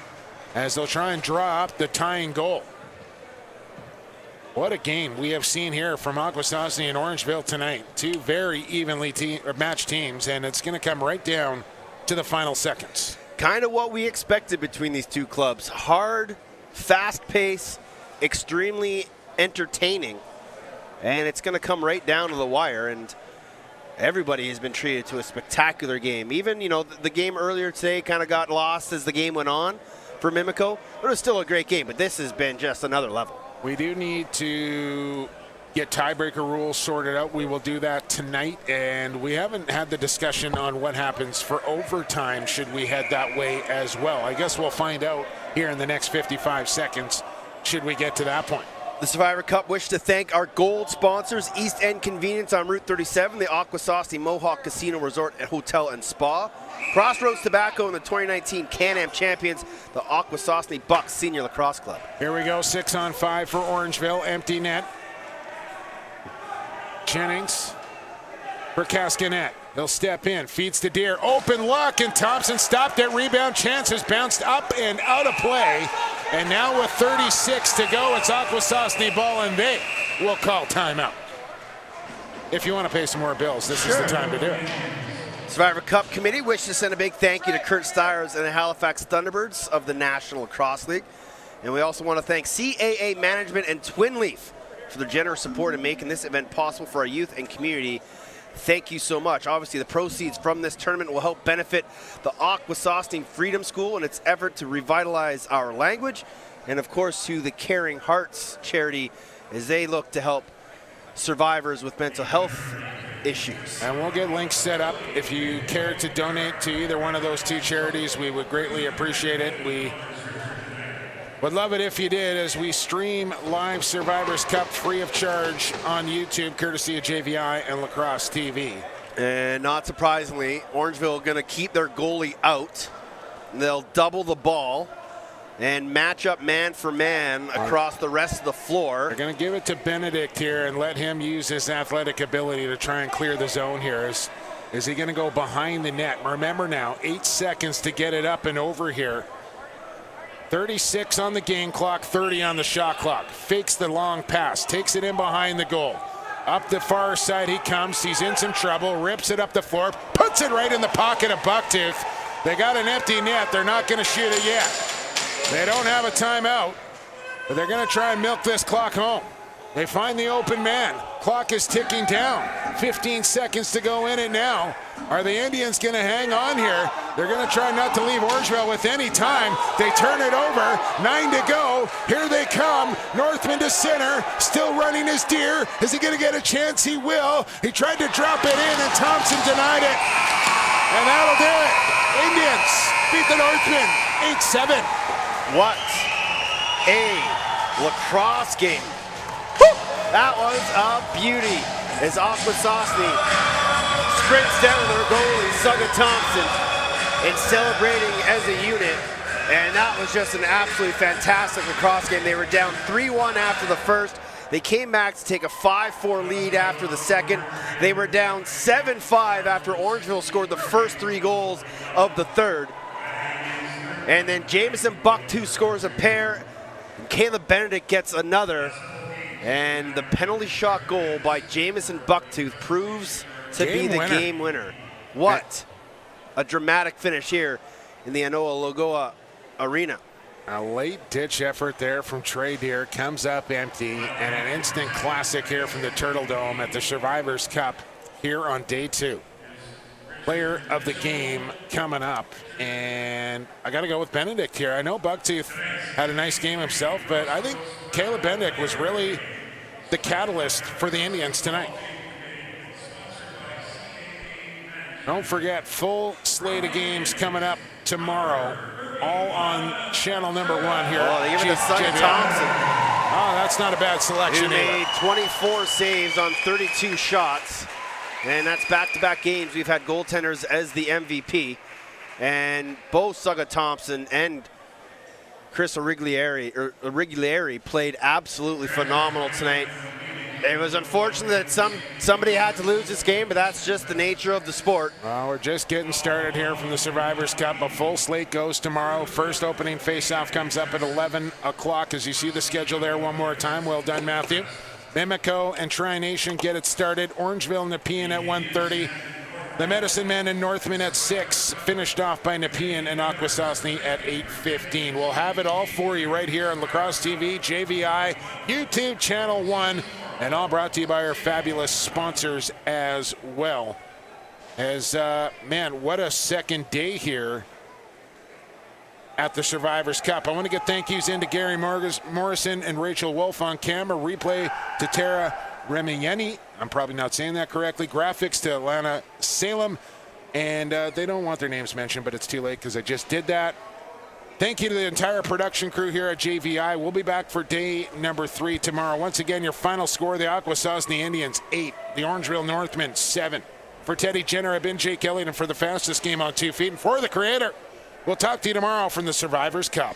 as they'll try and draw up the tying goal. What a game we have seen here from Akwesasne and Orangeville tonight. 2 very evenly matched teams, and it's going to come right down to the final seconds. Kind of what we expected between these 2 clubs. Hard, fast pace, extremely entertaining. And it's going to come right down to the wire. And everybody has been treated to a spectacular game. Even, the game earlier today kind of got lost as the game went on for Mimico. But it was still a great game, but this has been just another level. We do need to get tiebreaker rules sorted out. We will do that tonight, and we haven't had the discussion on what happens for overtime should we head that way as well. I guess we'll find out here in the next 55 seconds should we get to that point. The Survivor Cup wish to thank our gold sponsors, East End Convenience on Route 37, the Akwesasne Mohawk Casino Resort and Hotel and Spa, Crossroads Tobacco, and the 2019 Can-Am champions, the Akwesasne Bucks Senior Lacrosse Club. Here we go, 6-on-5 for Orangeville, empty net. Jennings for Cascanet. He'll step in, feeds to Deer, open look, and Thompson stopped it. Rebound chances bounced up and out of play. And now with 36 to go, it's Akwesasne ball, and they will call timeout. If you want to pay some more bills, this is the time to do it. Survivor Cup Committee wish to send a big thank you to Kurt Stiers and the Halifax Thunderbirds of the National Lacrosse League. And we also want to thank CAA Management and Twin Leaf for their generous support in making this event possible for our youth and community. Thank you so much. Obviously, the proceeds from this tournament will help benefit the Akwesasne Freedom School in its effort to revitalize our language, and of course to the Caring Hearts charity as they look to help survivors with mental health issues. And we'll get links set up. If you care to donate to either one of those 2 charities, we would greatly appreciate it. We would love it if you did, as we stream live Survivors Cup free of charge on YouTube, courtesy of JVI and Lacrosse TV. And not surprisingly, Orangeville going to keep their goalie out. They'll double the ball and match up man for man across the rest of the floor. They're going to give it to Benedict here and let him use his athletic ability to try and clear the zone here. Is he going to go behind the net? Remember now, 8 seconds to get it up and over here. 36 on the game clock, 30 on the shot clock. Fakes the long pass, takes it in behind the goal. Up the far side he comes, he's in some trouble, rips it up the floor, puts it right in the pocket of Bucktooth. They got an empty net. They're not going to shoot it yet. They don't have a timeout, but they're going to try and milk this clock home. They find the open man. Clock is ticking down. 15 seconds to go in it now. Are the Indians going to hang on here? They're going to try not to leave Orangeville with any time. They turn it over. 9 to go. Here they come. Northman to center. Still running his deer. Is he going to get a chance? He will. He tried to drop it in, and Thompson denied it. And that'll do it. Indians beat the Northmen 8-7. What a lacrosse game. That was a beauty as Akwesasne sprints down their goalie, Sugga Thompson, and celebrating as a unit. And that was just an absolutely fantastic lacrosse game. They were down 3-1 after the first. They came back to take a 5-4 lead after the second. They were down 7-5 after Orangeville scored the first 3 goals of the third. And then Jamison Bucktooth scores a pair. Caleb Benedict gets another. And the penalty shot goal by Jamison Bucktooth proves to be the game winner. What a dramatic finish here in the Anoa Lagoa Arena. A late ditch effort there from Trey Deer, comes up empty, and an instant classic here from the Turtle Dome at the Survivors Cup here on day 2. Player of the game coming up, and I got to go with Benedict here. I know Bucktooth had a nice game himself, but I think Caleb Benedict was really the catalyst for the Indians tonight. Don't forget, full slate of games coming up tomorrow, all on channel number 1 here. Oh, they give it to Sugga Thompson. Oh, that's not a bad selection. Who made 24 saves on 32 shots. And that's back-to-back games. We've had goaltenders as the MVP. And both Sugga Thompson and Chris Origlieri played absolutely phenomenal tonight. It was unfortunate that somebody had to lose this game, but that's just the nature of the sport. Well, we're just getting started here from the Survivors Cup. A full slate goes tomorrow. First opening face-off comes up at 11 o'clock. As you see the schedule there one more time. Well done, Matthew. Mimico and Tri-Nation get it started. Orangeville, Nepean at 1:30. The Medicine Men and Northmen at 6, finished off by Nepean and Akwesasne at 8:15. We'll have it all for you right here on Lacrosse TV, JVI, YouTube Channel 1, and all brought to you by our fabulous sponsors as well. As, man, what a second day here at the Survivors Cup. I want to get thank yous into Gary Morrison and Rachel Wolf on camera. Replay to Tara Remiyeni. I'm probably not saying that correctly. Graphics to Alana Salem. And they don't want their names mentioned, but it's too late because I just did that. Thank you to the entire production crew here at JVI. We'll be back for day number 3 tomorrow. Once again, your final score, the Akwesasne Indians 8, the Orangeville Northmen 7. For Teddy Jenner, I've been Jake Elliott, and for the fastest game on 2 feet, and for the creator, we'll talk to you tomorrow from the Survivors Cup.